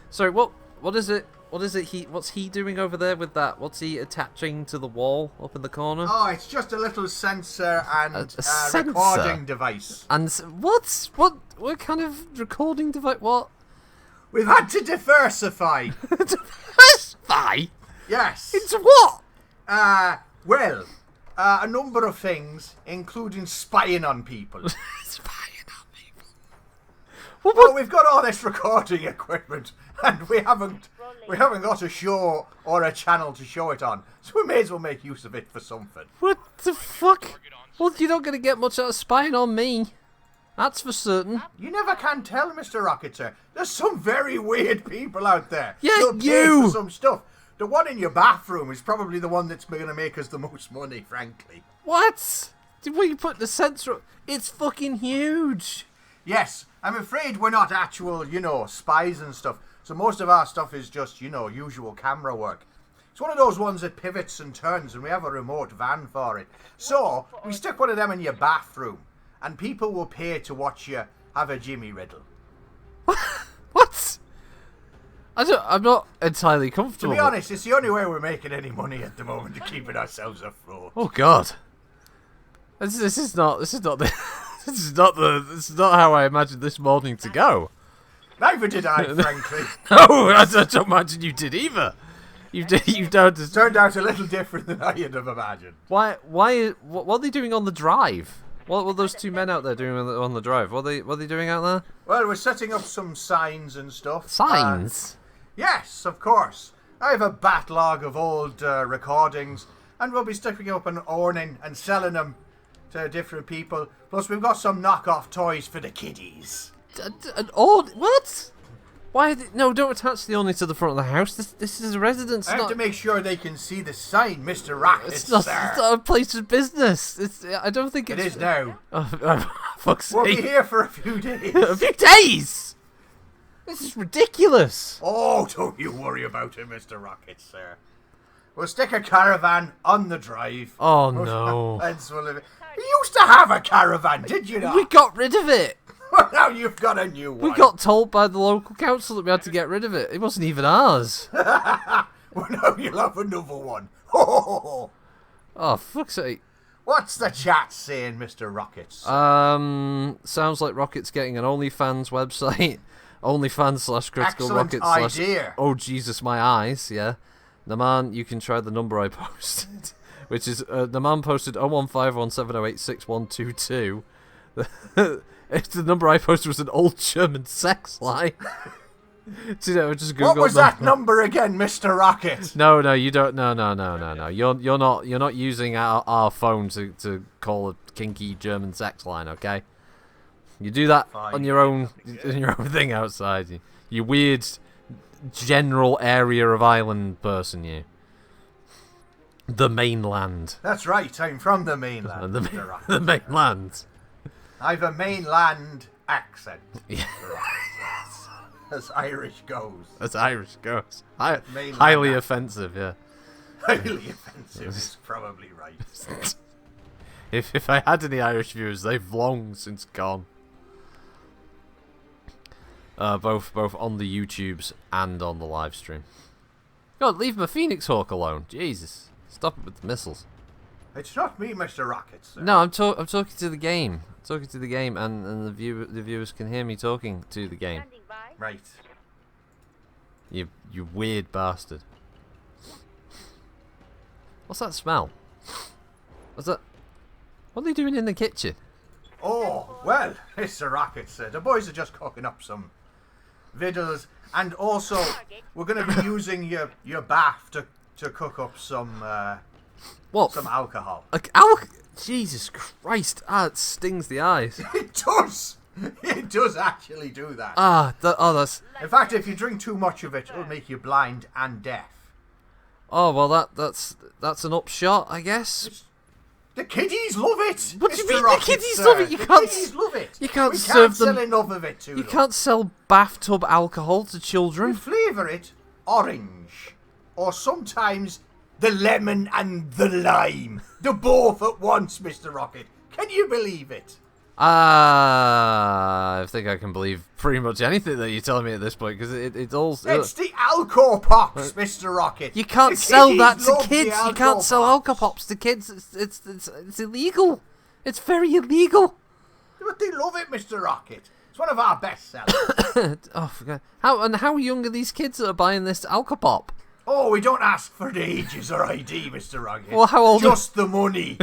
So what is it? What's he doing over there with that? What's he attaching to the wall up in the corner? Oh, it's just a little sensor and A sensor? recording device. And what kind of recording device? What? We've had to diversify. Diversify? Yes. Into what? Well, a number of things, including spying on people. Spying on people. Well, we've got all this recording equipment, and we haven't got a show or a channel to show it on, so we may as well make use of it for something. What the fuck? Well, you're not going to get much out of spying on me. That's for certain. You never can tell, Mr. Rocket, sir. There's some very weird people out there. Yeah, They'll pay you! for some stuff. The one in your bathroom is probably the one that's going to make us the most money, frankly. What? Did we put the sensor? It's fucking huge. Yes, I'm afraid we're not actual, spies and stuff. So most of our stuff is just, usual camera work. It's one of those ones that pivots and turns, and we have a remote van for it. So, we stick one of them in your bathroom, and people will pay to watch you have a Jimmy Riddle. What? I'm not entirely To comfortable. be honest, it's the only way we're making any money at the moment to keeping ourselves afloat. Oh God. This is not how I imagined this morning to go. Neither did I, frankly. No, I don't imagine you did either. You don't. It's turned out a little different than I'd have imagined. Why? What are they doing on the drive? What were those two men out there doing on the drive? What are they doing out there? Well, we're setting up some signs and stuff. Signs? Yes, of course. I have a backlog of old recordings, and we'll be sticking up an awning and selling them to different people. Plus, we've got some knockoff toys for the kiddies. What? Why? No, don't attach the awning to the front of the house. This is a residence. I have to make sure they can see the sign, Mr. Rocket, It's not a place of business. I don't think It is now. Oh, fuck's We'll sake. be here for a few days. A few days. This is ridiculous. Oh, don't you worry about it, Mr. Rocket, sir. We'll stick a caravan on the drive. Oh no. You used to have a caravan, did you not? We got rid of it. Well, now you've got a new one. We got told by the local council that we had to get rid of it. It wasn't even ours. Well, now you'll have another one. Ho, ho, ho, ho. Oh, fuck's sake. What's the chat saying, Mr. Rockets? Sounds like Rocket's getting an OnlyFans website. OnlyFans/Critical Excellent Rocket idea. Oh, Jesus, my eyes, yeah. Naman, you can try the number I posted. Which is, Naman posted 01517086122. The number I posted was an old German sex line. So, just Google what was that number again, Mr. Rocket? No, you don't. No. You're not using our phone to call a kinky German sex line, okay? You do that on your own thing outside. You weird general area of island person, you. The mainland. That's right, I'm from the mainland, Mr. Rocket. The mainland. I've a mainland accent. Yeah. As Irish goes. As Irish goes. Mainland Highly accent. offensive, yeah. Highly offensive is probably right. If I had any Irish viewers, they've long since gone. Both on the YouTubes and on the live stream. God, leave my Phoenix Hawk alone. Jesus. Stop it with the missiles. It's not me, Mr. Rocket, sir. No, I'm talking to the game. I'm talking to the game, and the viewers can hear me talking to the game. Standing by. Right. You weird bastard. What's that smell? What's that? What are they doing in the kitchen? Oh, well, Mr. Rocket, sir. The boys are just cooking up some vittles, and also we're going to be using your bath to cook up some What? some alcohol. Jesus Christ! It stings the eyes. It does. It does actually do that. That's. In fact, if you drink too much of it, it'll make you blind and deaf. Oh well, that's an upshot, I guess. The kiddies love it. What do you Mr. mean Rocket, the kiddies sir. love it? You The can't. kiddies love it. You can't we serve can't them. sell enough of it to You them. can't sell bathtub alcohol to We children. flavour it orange, or sometimes the lemon and the lime. The both at once, Mr. Rocket. Can you believe it? I think I can believe pretty much anything that you're telling me at this point, because it's all. It's the Alco Pops, Mr. Rocket. You can't The sell kiddies that to love the kids. You can't Alco sell Pops. Alka-Pops to kids. It's illegal. It's very illegal. But they love it, Mr. Rocket. It's one of our best sellers. Oh, forget. How young are these kids that are buying this Alka-Pop? Oh, we don't ask for the ages or ID, Mr. Rocket. Well, how old? Just the money.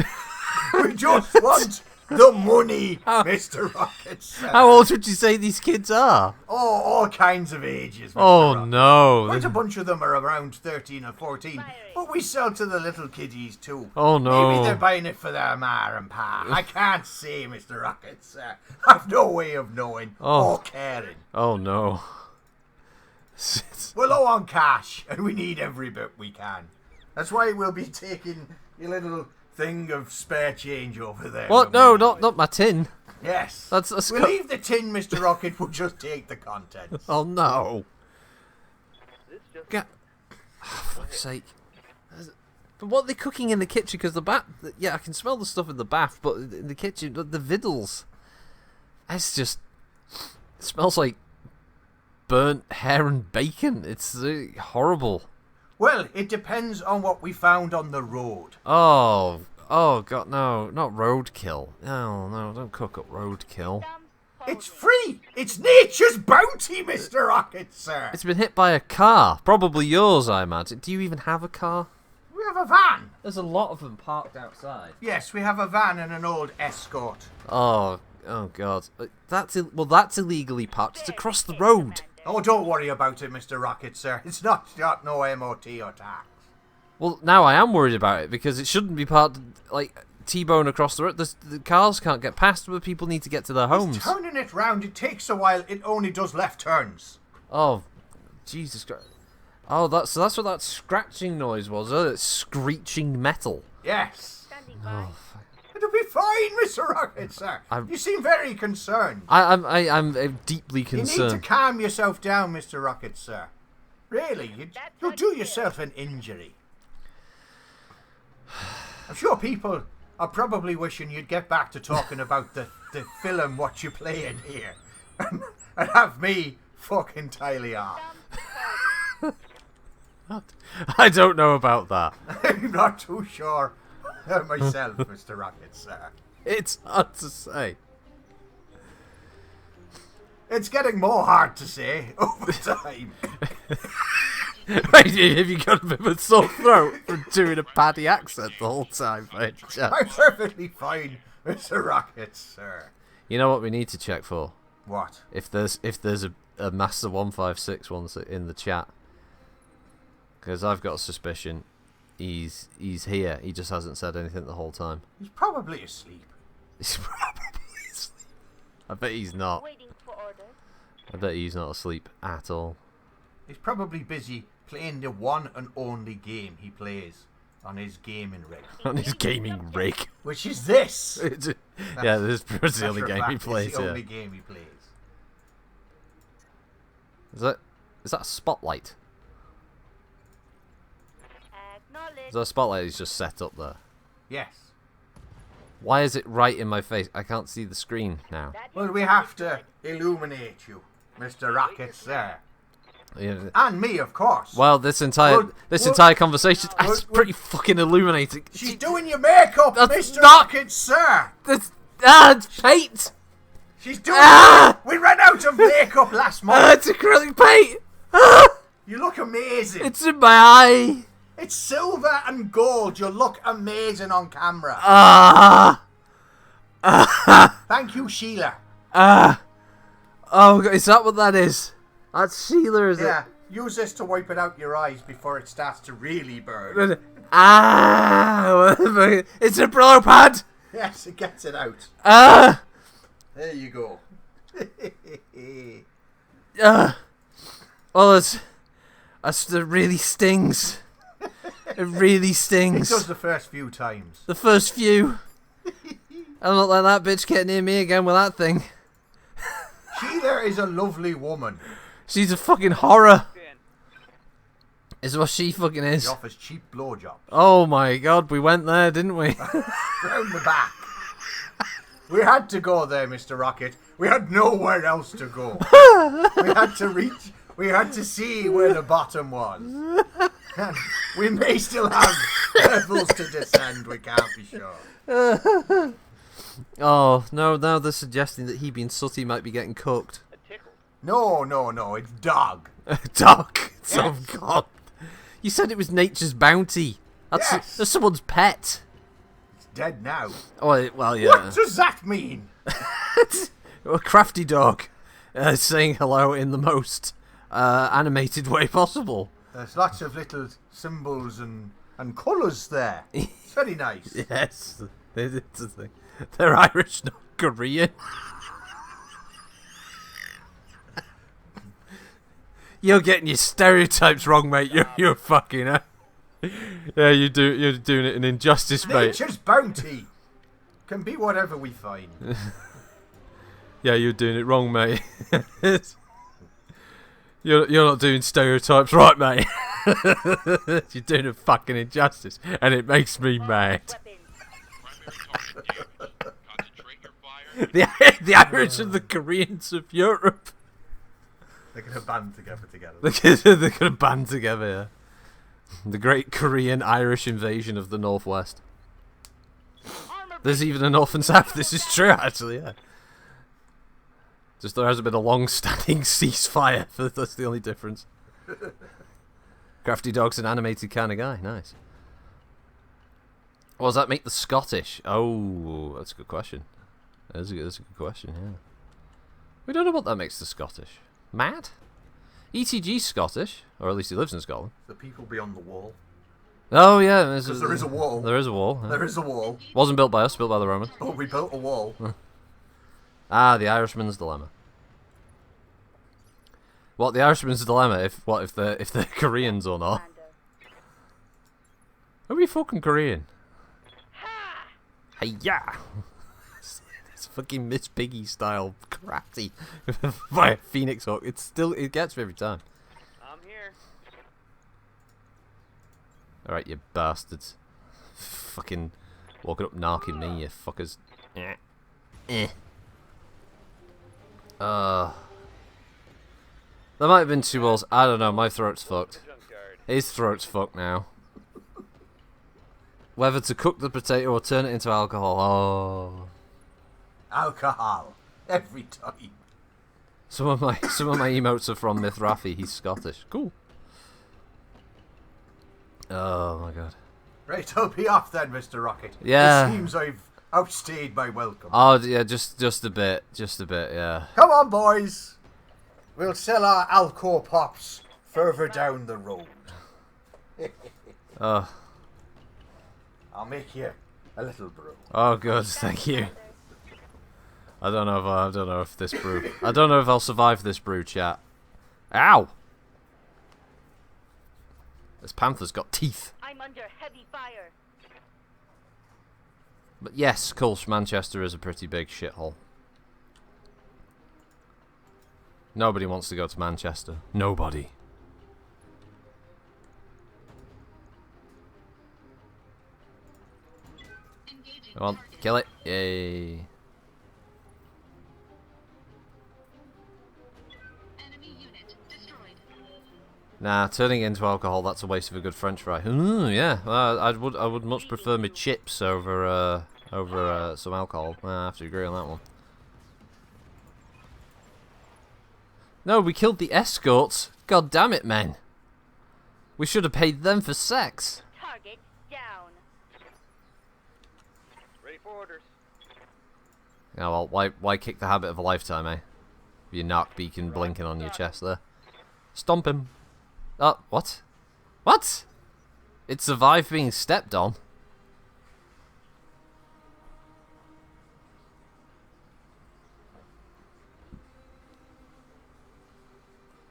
We just want The money, Mr. Rocket, sir. How old would you say these kids are? Oh, all kinds of ages, Mr. Oh Rocket. no. Quite a bunch of them are around 13 or 14, but we sell to the little kiddies too. Oh no. Maybe they're buying it for their ma and pa. I can't say, Mr. Rocket, sir. I've no way of knowing or caring. Oh no. We're low on cash, and we need every bit we can. That's why we'll be taking your little thing of spare change over there. What? No, not my tin. Yes. That's we'll leave the tin, Mr. Rocket. We'll just take the contents. Oh no. This just Fuck's sake. But what are they cooking in the kitchen? Because the bath... Yeah, I can smell the stuff in the bath, but in the kitchen, the vittles... It's just... It smells like burnt hair and bacon. It's horrible. Well, it depends on what we found on the road. Oh God, no. Not roadkill. No, don't cook up roadkill. It's free! It's nature's bounty, Mr. Rocket, sir! It's been hit by a car. Probably yours, I imagine. Do you even have a car? We have a van. There's a lot of them parked outside. Yes, we have a van and an old Escort. Oh God. That's illegally parked. It's across the road. Oh, don't worry about it, Mr. Rocket, sir. It's not got no MOT or tax. Well, now I am worried about it because it shouldn't be parked like T-bone across the road. The cars can't get past, but people need to get to their homes. It's turning it round, it takes a while. It only does left turns. Oh, Jesus Christ. Oh, that's what that scratching noise was. Oh, it's screeching metal. Yes. Standing by. It'll be fine, Mr. Rocket, sir. You seem very concerned. I'm deeply You concerned. need to calm yourself down, Mr. Rocket, sir. Really, you'll do yourself an injury. I'm sure people are probably wishing you'd get back to talking about the film what you're playing here. And have me fuck entirely off. I don't know about that. I'm not too sure myself, Mr. Rocket, sir. It's hard to say. It's getting more hard to say over time. Wait, have you got a bit of a sore throat from doing a Paddy accent the whole time, mate? I'm perfectly fine, Mr. Rocket, sir. You know what we need to check for? What? If there's a Master 156 one in the chat, because I've got a suspicion he's here. He just hasn't said anything the whole time. He's probably asleep. He's probably asleep. I bet he's not. Waiting for orders. I bet he's not asleep at all. He's probably busy playing the one and only game he plays on his gaming rig. On his gaming rig. Which is this. Yeah, this is pretty much the only game he It's plays. the Yeah. only game he plays. Is that a spotlight? Acknowledge. Is that a spotlight he's just set up there? Yes. Why is it right in my face? I can't see the screen now. Well, we have to illuminate you, Mr. Rocket, sir. Yeah. And me, of course. Well, this entire conversation is pretty fucking illuminating. She's doing your makeup, That's Mr. not- Rocket, sir. It's paint. She's doing Ah! We ran out of makeup last month. It's acrylic paint. Ah! You look amazing. It's in my eye. It's silver and gold. You look amazing on camera. Ah. Thank you, Sheila. Oh, God, is that what that is? That's Sheila, is Yeah, use this to wipe it out your eyes before it starts to really burn. it? It's a Brillo pad. Yes, it gets it out. Ah. There you go. Well, it really stings. It really It stings. does the first few times. The first few. I'm not letting that bitch get near me again with that thing. Sheila is a lovely woman. She's a fucking horror. Is what she fucking She is. offers cheap blowjobs. Oh my God, we went there, didn't we? Round the back. We had to go there, Mr. Rocket. We had nowhere else to go. We had to reach. We had to see where the bottom was. And we may still have levels to descend. We can't be sure. Oh no! Now they're suggesting that he being sooty might be getting cooked. a tickle. No. It's dog. Dog. Yes. Oh God! You said it was nature's bounty. That's Yes. that's someone's pet. It's dead now. Oh, well, yeah. What does that mean? A crafty dog saying hello in the most animated way possible. There's lots of little symbols and colours there. It's very nice. Yes, it's a thing. They're Irish, not Korean. You're getting your stereotypes wrong, mate. You're fucking. Yeah, you're doing it an injustice, mate. Nature's bounty can be whatever we find. Yeah, you're doing it wrong, mate. You're not doing stereotypes right, mate. You're doing a fucking injustice, and it makes me mad. Primary target damage. Concentrate your fire. The Irish and the Koreans of Europe. They're going to band together. They're gonna band together, yeah. The great Korean-Irish invasion of the Northwest. There's even a North and South. This is true, actually, yeah. Just there hasn't been a long-standing ceasefire. That's the only difference. Crafty Dog's an animated kind of guy. Nice. What does that make the Scottish? Oh, that's a good question. That's a good question, yeah. We don't know what that makes the Scottish. Mad? ETG's Scottish, or at least he lives in Scotland. The people beyond the wall. Oh, yeah. Because there is a wall. There is a wall. Yeah. There is a wall. Wasn't built by us, built by the Romans. Oh, we built a wall. Ah, the Irishman's dilemma. What, the Irishman's dilemma? If they're Koreans or not? Are we fucking Korean? Hey, yeah. It's fucking Miss Piggy style karate by a Phoenix Hawk. It gets me every time. I'm here. All right, you bastards. Fucking walking up narking me, you fuckers. There might have been 2 walls. I don't know. My throat's fucked. Junkyard. His throat's fucked now. Whether to cook the potato or turn it into alcohol. Oh. Alcohol. Every time. Some of my emotes are from Myth Raffi. He's Scottish. Cool. Oh my god. Right, I'll be off then, Mr. Rocket. Yeah. It seems I've outstayed my welcome. Oh yeah, just a bit, yeah. Come on, boys. We'll sell our Alco Pops further down the road. Oh. I'll make you a little brew. Oh good, thank you. I don't know if this brew. I don't know if I'll survive this brew, chat. Ow! This panther's got teeth. I'm under heavy fire. But yes, Colch, Manchester is a pretty big shithole. Nobody wants to go to Manchester. Nobody. Engaging Come on, target. kill it. Yay. Enemy unit destroyed. Nah, turning it into alcohol, that's a waste of a good french fry. Yeah, I would much prefer my chips over some alcohol. I have to agree on that one. No, we killed the escorts. God damn it, men. We should have paid them for sex. Target down. Ready for orders. Yeah, well, why kick the habit of a lifetime, eh? Your narc beacon blinking on your chest there. Stomp him. Oh, what? What? It survived being stepped on.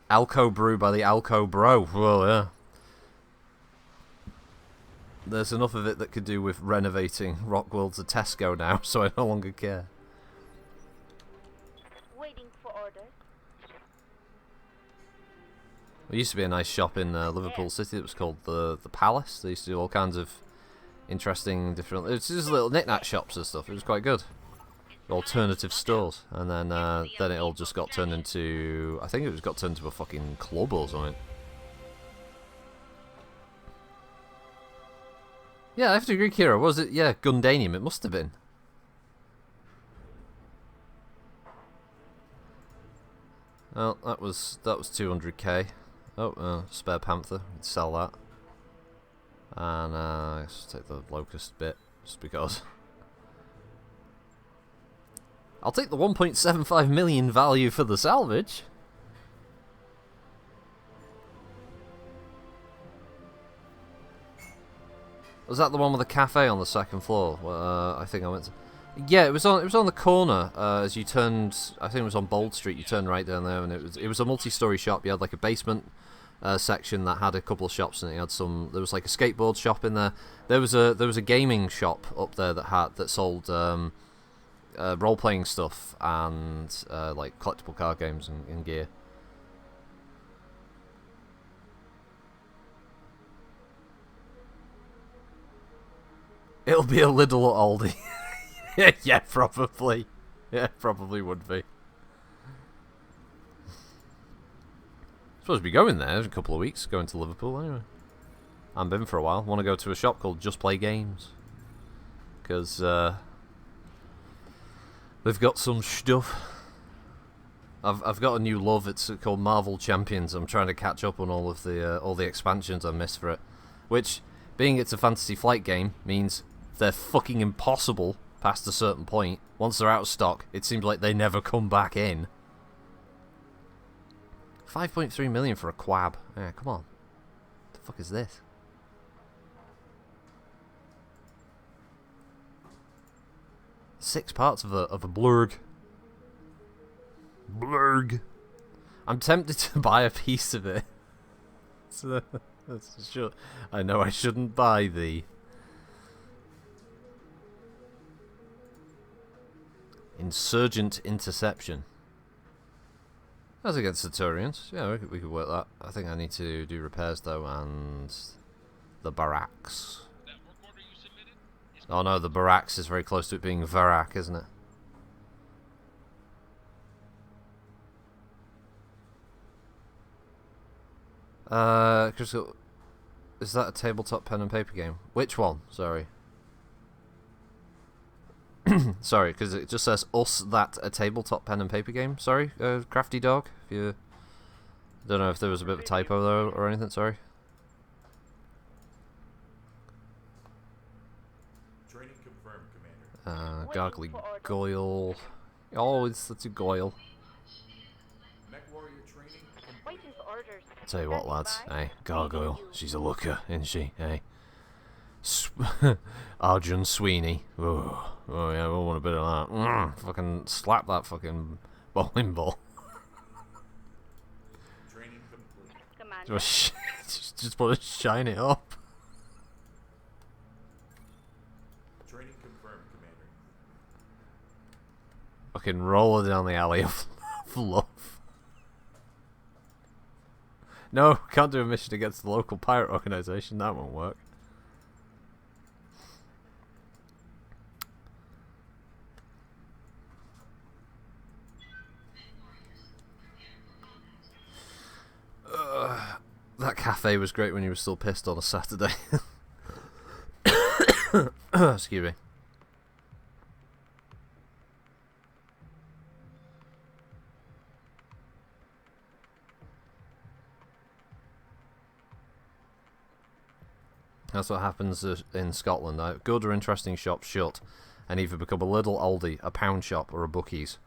Alco brew by the Alco bro. Well, yeah. There's enough of it that could do with renovating Rockworld's a Tesco now, so I no longer care. Waiting for orders. There used to be a nice shop in Liverpool City that was called the Palace. They used to do all kinds of interesting different... It's just little knick-knack shops and stuff. It was quite good. Alternative stores. And then it all just got turned into... I think it got turned into a fucking club or something. Yeah, I have to agree, Kira. Was it? Yeah, Gundanium. It must have been. Well, that was 200k. Oh, spare panther. We'd sell that. And let's take the locust bit, just because. I'll take the 1.75 million value for the salvage. Was that the one with the cafe on the second floor? I think I went to... Yeah, it was on the corner as you turned. I think it was on Bold Street. You turned right down there, and it was a multi-story shop. You had like a basement section that had a couple of shops, and it had some. There was like a skateboard shop in there. There was a gaming shop up there that sold role-playing stuff and like collectible card games and gear. It'll be a little Aldi. Yeah, probably. Yeah, probably would be. Supposed to be going there in a couple of weeks, going to Liverpool anyway. I haven't been for a while. Want to go to a shop called Just Play Games. Because they've got some stuff. I've got a new love. It's called Marvel Champions. I'm trying to catch up on all the expansions I missed for it. Which, being it's a Fantasy Flight game, means they're fucking impossible past a certain point. Once they're out of stock, it seems like they never come back in. 5.3 million for a quab. Yeah, come on. What the fuck is this? Six parts of a blurg. Blurg. I'm tempted to buy a piece of it. So, I know I shouldn't buy the Insurgent Interception. As against the Turians. Yeah, we could work that. I think I need to do repairs though, and the barracks. Oh no, the barracks is very close to it being Varak, isn't it? Crystal, is that a tabletop pen and paper game? Which one? Sorry. Sorry, because it just says us that a tabletop pen and paper game. Sorry, Crafty Dog. If you don't know if there was a bit of a typo there or anything. Sorry. Training confirmed, Commander. Gargly Goyle. Oh, it's such a Goyle. Mech warrior training complete. Waiting for orders. Tell you what, lads. Hey, Gargoyle. She's a looker, isn't she? Hey. Arjun Sweeney. Oh, yeah, we want a bit of that. Fucking slap that fucking bowling ball. Training complete. Commander. just want to shine it up. Training confirmed, Commander. Fucking roll her down the alley of love. No, can't do a mission against the local pirate organization. That won't work. That cafe was great when you were still pissed on a Saturday. Excuse me. That's what happens in Scotland. Good or interesting shops shut and either become a little Aldi, a pound shop, or a bookies.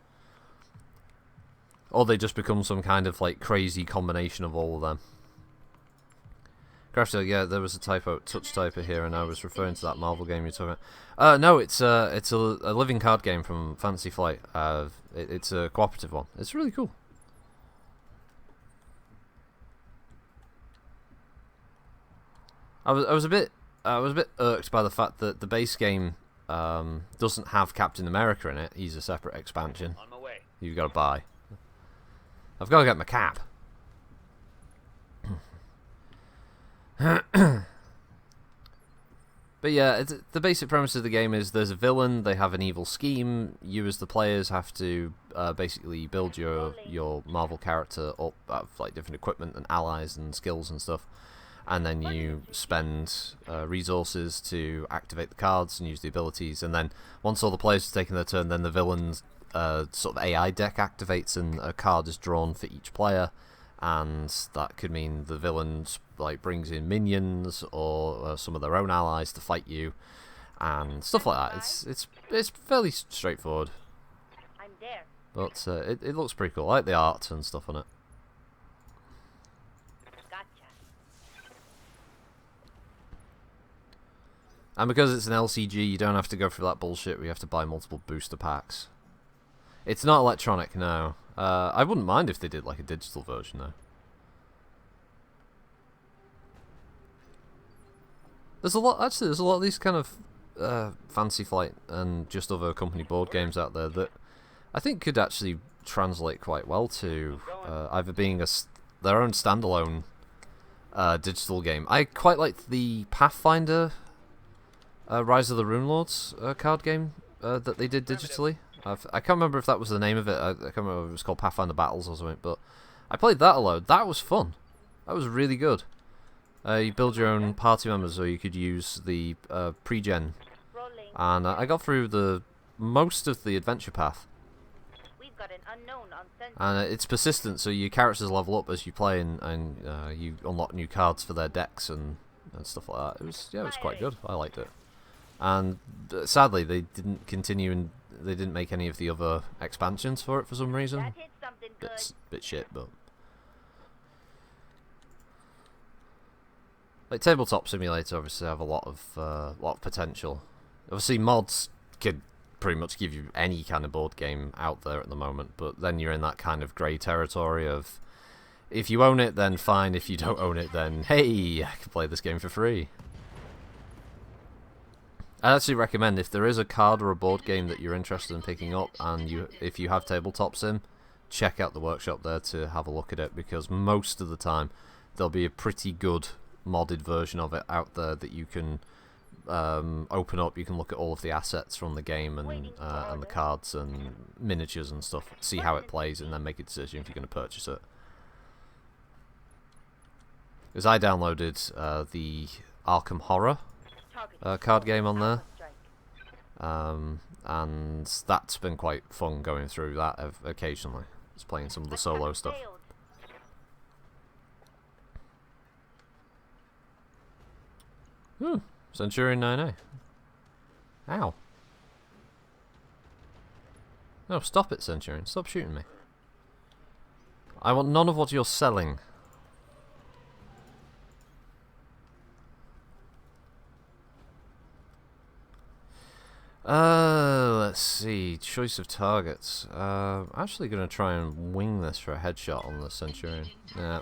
Or they just become some kind of like crazy combination of all of them. Crash, yeah, there was a touch typo here, and I was referring to that Marvel game you're talking about. No, it's a living card game from Fantasy Flight. It's a cooperative one. It's really cool. I was a bit irked by the fact that the base game doesn't have Captain America in it. He's a separate expansion. On my way. You've got to buy. I've got to get my cap. But yeah, the basic premise of the game is there's a villain, they have an evil scheme, you as the players have to basically build your Marvel character up, have like different equipment and allies and skills and stuff, and then you spend resources to activate the cards and use the abilities, and then once all the players have taken their turn, then the villain's sort of AI deck activates and a card is drawn for each player. And that could mean the villain like brings in minions or some of their own allies to fight you, and stuff like that. It's fairly straightforward. I'm And there. But it looks pretty cool. I like the art and stuff on it. Gotcha. And because it's an LCG, you don't have to go through that bullshit where you have to buy multiple booster packs. It's not electronic, no. I wouldn't mind if they did like a digital version, though. There's a lot of these kind of Fantasy Flight and just other company board games out there that I think could actually translate quite well to either being their own standalone digital game. I quite liked the Pathfinder Rise of the Runelords card game that they did digitally. I can't remember if that was the name of it. I can't remember if it was called Pathfinder Battles or something, but I played that a load. That was fun. That was really good. You build your own party members, or you could use the pre-gen. Rolling. And I got through most of the adventure path. We've got an unknown on sensor. And it's persistent, so your characters level up as you play, and you unlock new cards for their decks and stuff like that. It was quite good. I liked it. And sadly, they didn't continue, and they didn't make any of the other expansions for it for some reason. That hit something good. Bit shit, but like Tabletop Simulator, obviously have a lot of potential. Obviously, mods could pretty much give you any kind of board game out there at the moment, but then you're in that kind of grey territory of if you own it, then fine. If you don't own it, then hey, I can play this game for free. I actually recommend, if there is a card or a board game that you're interested in picking up, and if you have Tabletop Sim, check out the workshop there to have a look at it, because most of the time there'll be a pretty good modded version of it out there that you can open up. You can look at all of the assets from the game and the cards and miniatures and stuff, see how it plays, and then make a decision if you're going to purchase it. Because I downloaded the Arkham Horror card game on there, and that's been quite fun going through that occasionally. Just playing some of the solo stuff. Centurion 9A. Ow. No, stop it, Centurion. Stop shooting me. I want none of what you're selling. Let's see. Choice of targets. I'm actually going to try and wing this for a headshot on the Centurion. Yeah.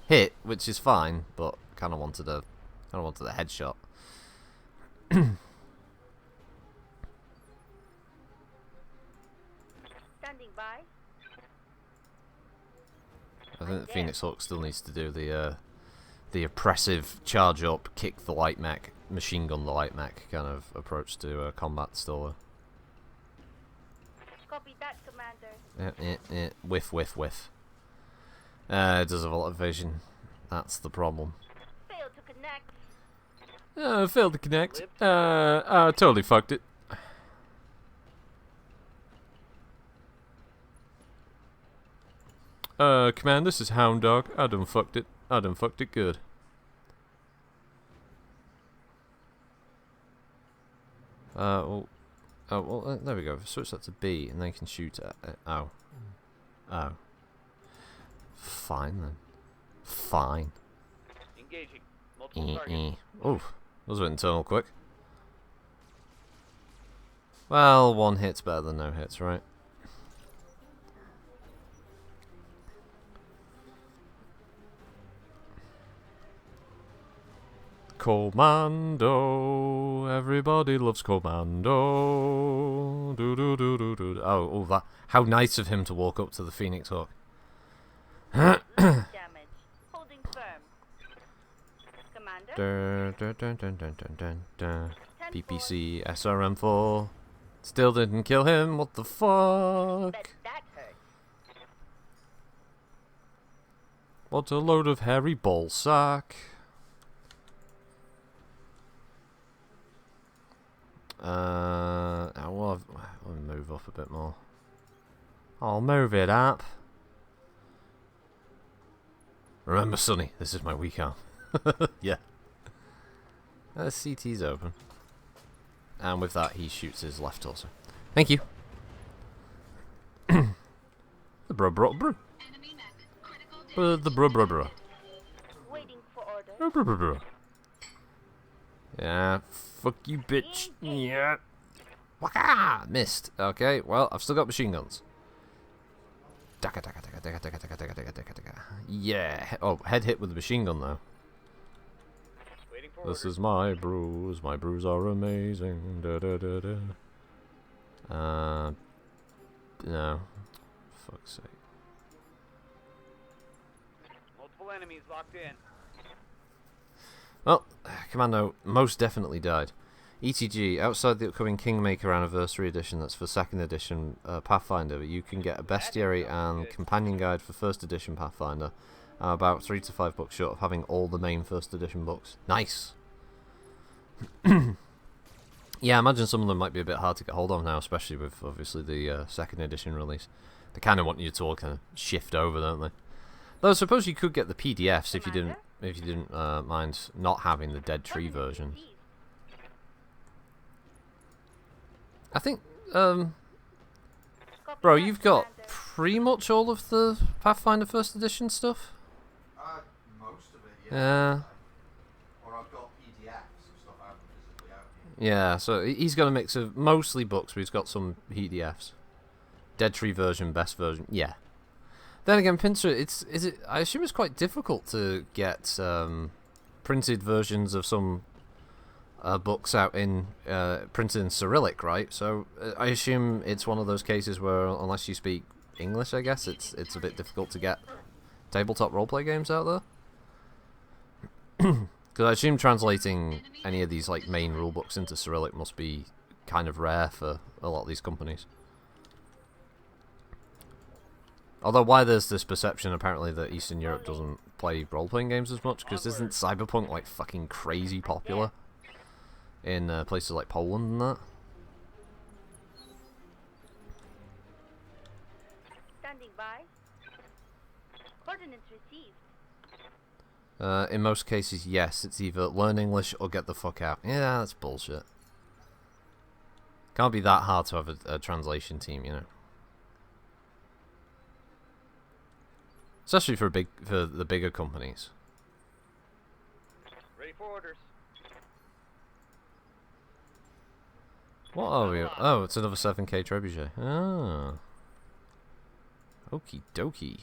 Hit, which is fine, but kind of wanted a headshot. Standing by. I think the Phoenix Hawk still needs to do the oppressive charge up, kick the light mech, machine gun the light mech kind of approach to combat still. Copy that, Commander. Yeah. Whiff. It does have a lot of vision. That's the problem. Failed to connect. Failed to connect. Totally fucked it. Command, this is Hound Dog. I done fucked it. I done fucked it good. Well, there we go. Switch that to B, and then you can shoot at it. Oh. Fine, then. Fine. Engaging. Multiple targets. Oh, that was a bit internal quick. Well, one hit's better than no hits, right? Commando, everybody loves Commando. Oh, that! How nice of him to walk up to the Phoenix Hawk. Damage. Holding firm. Commander. PPC SRM4 still didn't kill him. What the fuck? Bet that hurt. What a load of hairy ballsack. I'll move up a bit more. I'll move it up. Remember, Sonny, this is my weak arm. Yeah. CT's open. And with that, he shoots his left torso. Thank you. The bro bro bro. Enemy mech. Critical The bro bro bro. Waiting for orders. Bro bro bro bro. Yeah, fuck you, bitch. Yeah. Waka! Missed. Okay, well, I've still got machine guns. Daka, daka, daka, daka, daka, daka, daka, daka, daka, daka. Yeah. Oh, head hit with the machine gun, though. Waiting for This orders. is my brews. My brews are amazing. Da, da, da, da. No. Fuck's sake. Multiple enemies locked in. Well, Commando most definitely died. ETG, outside the upcoming Kingmaker Anniversary Edition, that's for 2nd edition Pathfinder, you can get a bestiary and companion guide for 1st edition Pathfinder. I'm about $3 to $5 short of having all the main 1st edition books. Nice! Yeah, I imagine some of them might be a bit hard to get hold of now, especially with obviously the 2nd edition release. They kind of want you to all kind of shift over, don't they? Though I suppose you could get the PDFs if you didn't mind not having the Dead Tree versions. I think, bro, you've got pretty much all of the Pathfinder 1st edition stuff? Most of it, Yeah. Or I've got PDFs of stuff I haven't physically out yet. Yeah, so he's got a mix of mostly books, but he's got some PDFs. Dead Tree version, best version, yeah. Then again, Pincer, I assume it's quite difficult to get printed versions of some books out in printed in Cyrillic, right? So I assume it's one of those cases where unless you speak English, I guess it's a bit difficult to get tabletop roleplay games out there. Because I assume translating any of these like main rule books into Cyrillic must be kind of rare for a lot of these companies. Although why there's this perception apparently that Eastern Europe doesn't play role-playing games as much, because isn't Cyberpunk like fucking crazy popular in places like Poland and that? Standing by. Coordinates received. In most cases, yes. It's either learn English or get the fuck out. Yeah, that's bullshit. Can't be that hard to have a translation team, you know. Especially for the bigger companies. Ready for orders. What are we? Oh, it's another 7K trebuchet. Ah. Okie dokie.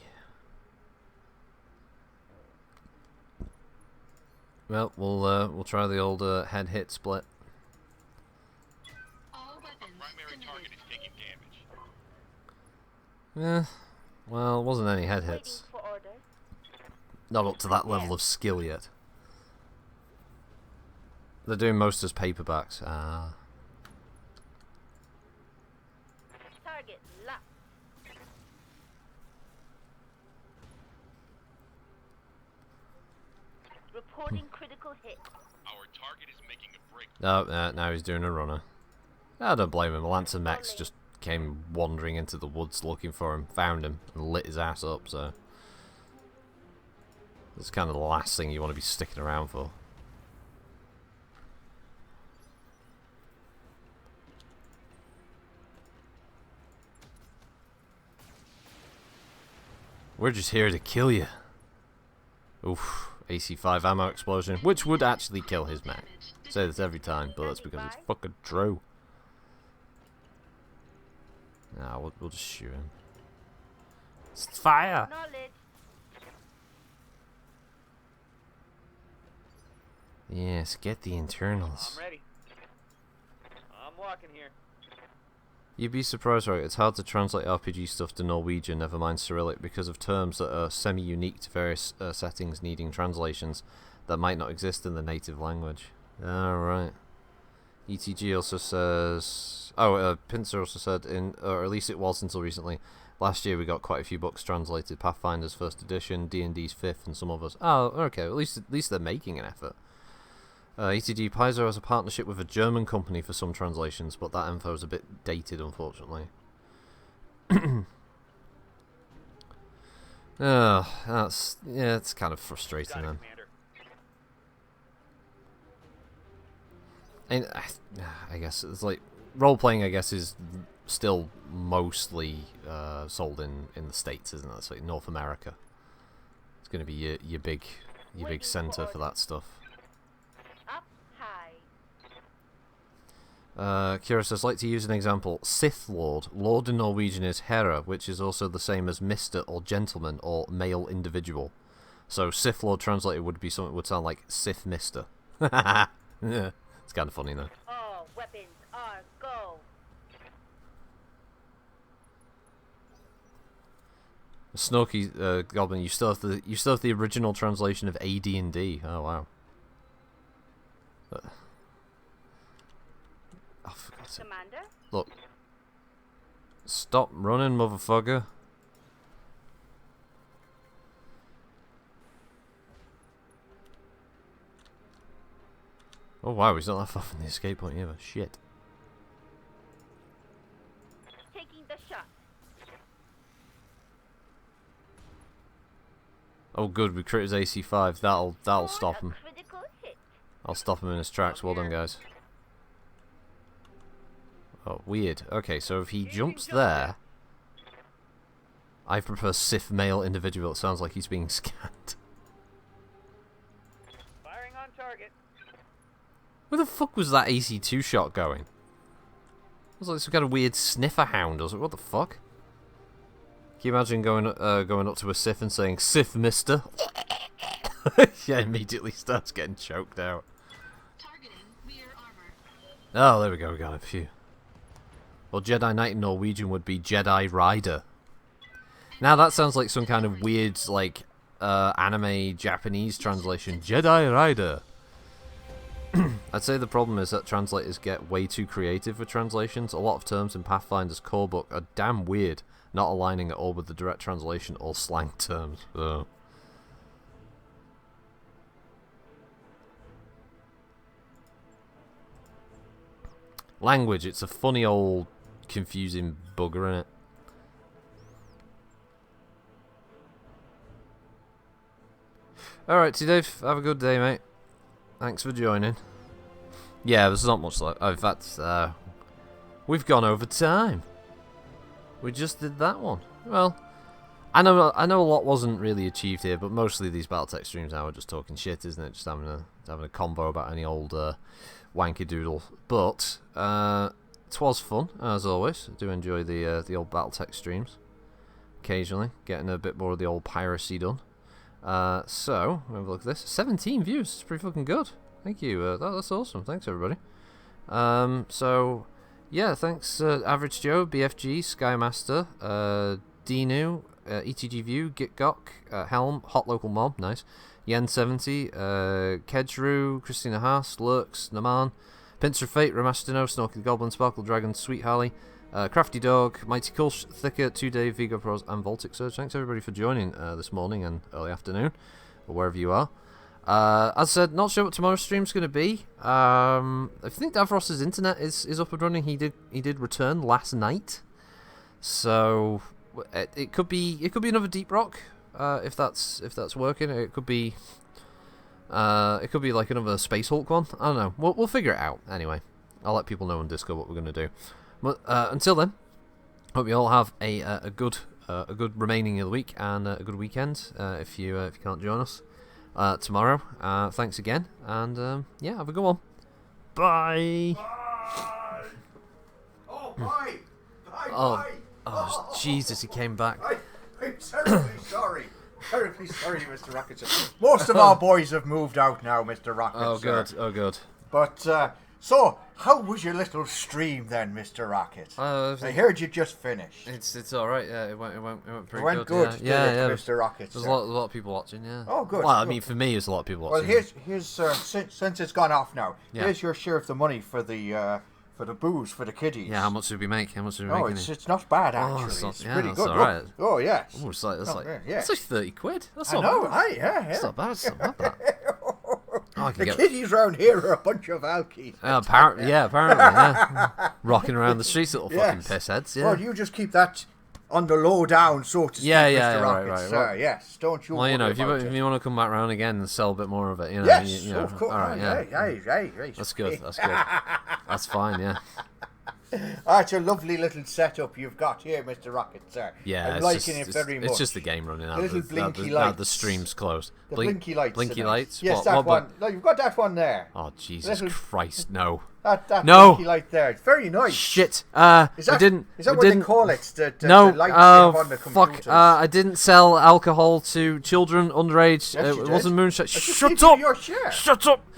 Well, we'll try the old head hit split. All weapons Primary target denied. is taking damage. Yeah. Well, it wasn't any head Waiting hits. for orders. Not up to that level of skill yet. They're doing most as paperbacks. Ah. Target locked. Reporting critical hit. Our target is making a break. Oh, now he's doing a runner. I don't blame him. Lancer Mex just came wandering into the woods looking for him, found him, and lit his ass up, so... That's kind of the last thing you want to be sticking around for. We're just here to kill you. Oof. AC5 ammo explosion, which would actually kill his mech. Say this every time, but that's because it's fucking true. Nah, we'll just shoot him. It's fire! Knowledge. Yes, get the internals. I'm ready. I'm walking here. You'd be surprised, right? It's hard to translate RPG stuff to Norwegian, never mind Cyrillic, because of terms that are semi-unique to various settings needing translations that might not exist in the native language. Alright. ETG also says... Oh, Pincer also said, or at least it was until recently, last year we got quite a few books translated. Pathfinder's 1st edition, D&D's 5th, and some others. Oh, okay, at least they're making an effort. ETG Paizo has a partnership with a German company for some translations, but that info is a bit dated, unfortunately. It's kind of frustrating Got it, then. Commander. And I guess it's like role playing. I guess is still mostly sold in the States, isn't it? So North America. It's going to be your big center for that stuff. Up high. Kira says, like to use an example. Sith Lord. Lord in Norwegian is herre, which is also the same as Mr. or gentleman or male individual. So Sith Lord translated would sound like Sith Mister. Yeah, it's kind of funny though. All weapons are go. Snorky Goblin, you still have the original translation of AD&D. Oh wow. Oh, for God's sake. Commander? Look. Stop running, motherfucker. Oh wow, he's not that far from the escape point either. Shit. Taking the shot. Oh good, we crit his AC5. That'll Scored stop a him. critical hit. I'll stop him in his tracks. Well done, guys. Oh, weird. Okay, so if he jumps there, I prefer Sith male individual. It sounds like he's being scanned. Firing on target. Where the fuck was that AC2 shot going? It was like some kind of weird sniffer hound. I was like, what the fuck? Can you imagine going up to a Sith and saying, Sith mister? Yeah, immediately starts getting choked out. Targeting rear armor. Oh, there we go, we got it. Phew. Well, Jedi Knight in Norwegian would be Jedi Rider. Now that sounds like some kind of weird, like, anime Japanese translation. Jedi Rider. I'd say the problem is that translators get way too creative with translations. A lot of terms in Pathfinder's core book are damn weird, not aligning at all with the direct translation or slang terms. Ugh. Language, it's a funny old confusing bugger, innit? Alright, Dave, have a good day, mate. Thanks for joining. Yeah, there's not much left. In fact, we've gone over time. We just did that one. Well, I know a lot wasn't really achieved here, but mostly these Battletech streams now are just talking shit, isn't it? Just having a convo about any old wanky doodle. But it was fun as always. I do enjoy the old Battletech streams. Occasionally, getting a bit more of the old piracy done. So, have a look at this. 17 views. It's pretty fucking good. Thank you. That's awesome. Thanks, everybody. So, yeah, thanks, Average Joe, BFG, Skymaster, Dinu, ETG View, Gitgok, Helm, Hot Local Mob, nice, Yen70, Kedru, Christina Haas, Lurks, Naman, Pincer Fate, Ramastino, Snorky the Goblin, Sparkle Dragon, Sweet Harley, Crafty Dog, Mighty Kulsh, Thicker, 2-Day, Vigo Pros, and Voltic Surge. Thanks everybody for joining this morning and early afternoon, or wherever you are. As I said, not sure what tomorrow's stream's going to be. I think Davros's internet is up and running. He did return last night, so it could be another Deep Rock if that's working. It could be like another Space Hulk one. I don't know. We'll figure it out anyway. I'll let people know on Discord what we're going to do. But until then, hope you all have a good remaining of the week and a good weekend. If you can't join us tomorrow, thanks again, and yeah, have a good one. Bye. Bye. Oh, bye. Bye. Oh, Bye. oh, Jesus, he came back. I'm terribly sorry. Terribly sorry, Mr. Rocket, sir. Most of our boys have moved out now, Mr. Rocket, Oh, sir. good. Oh, good. But, so, how was your little stream then, Mr. Rocket? I heard you just finished. It's all right. Yeah, it went pretty It went good. good, Yeah, did it, yeah. Mr. Rocket, There's sir? a lot of people watching. Yeah. Oh, good. Well, I good. mean, for me, there's a lot of people Well, watching. here's since it's gone off now, Yeah. here's your share of the money for the booze for the kiddies. Yeah, how much did we make? How much did we Oh, make? it's not bad actually. it's not- It's yeah, pretty that's good. all right. Oh yes. Oh, it's like that's Oh, like yeah. that's like 30 quid. That's I not know. bad. Yeah. It's not bad. It's not bad. Oh, I can The get. kiddies round here are a bunch of alkies. Apparently, yeah. Rocking around the streets, little fucking Yes. pissheads. Yeah. Well, you just keep that on the low down, so to speak, Yeah, Mr. Rocket, right. sir. Well- Yes, don't you Well, you know, worry if you about it. want to come back around again and sell a bit more of it, you know, Yes, you know, of course. all right, yeah. Hey. That's good. That's good. That's fine. Yeah. That's a lovely little setup you've got here, Mr. Rocket, sir. Yeah, I'm it's liking just, it very much. It's just the game running out. The little blinky lights. The stream's closed. The blinky lights. Blinky are nice. lights? Yes, What- that what one. bu- No, you've got that one there. Oh, Jesus Little- Christ, no. That No. blinky light there. It's very nice. Shit. Is that, we didn't. is that we what didn't, they call it? The No. lights they have on the Fuck. computers? I didn't sell alcohol to children underage. Yes, you It did. wasn't moonshine. I just Shut gave you up. your share. Shut up.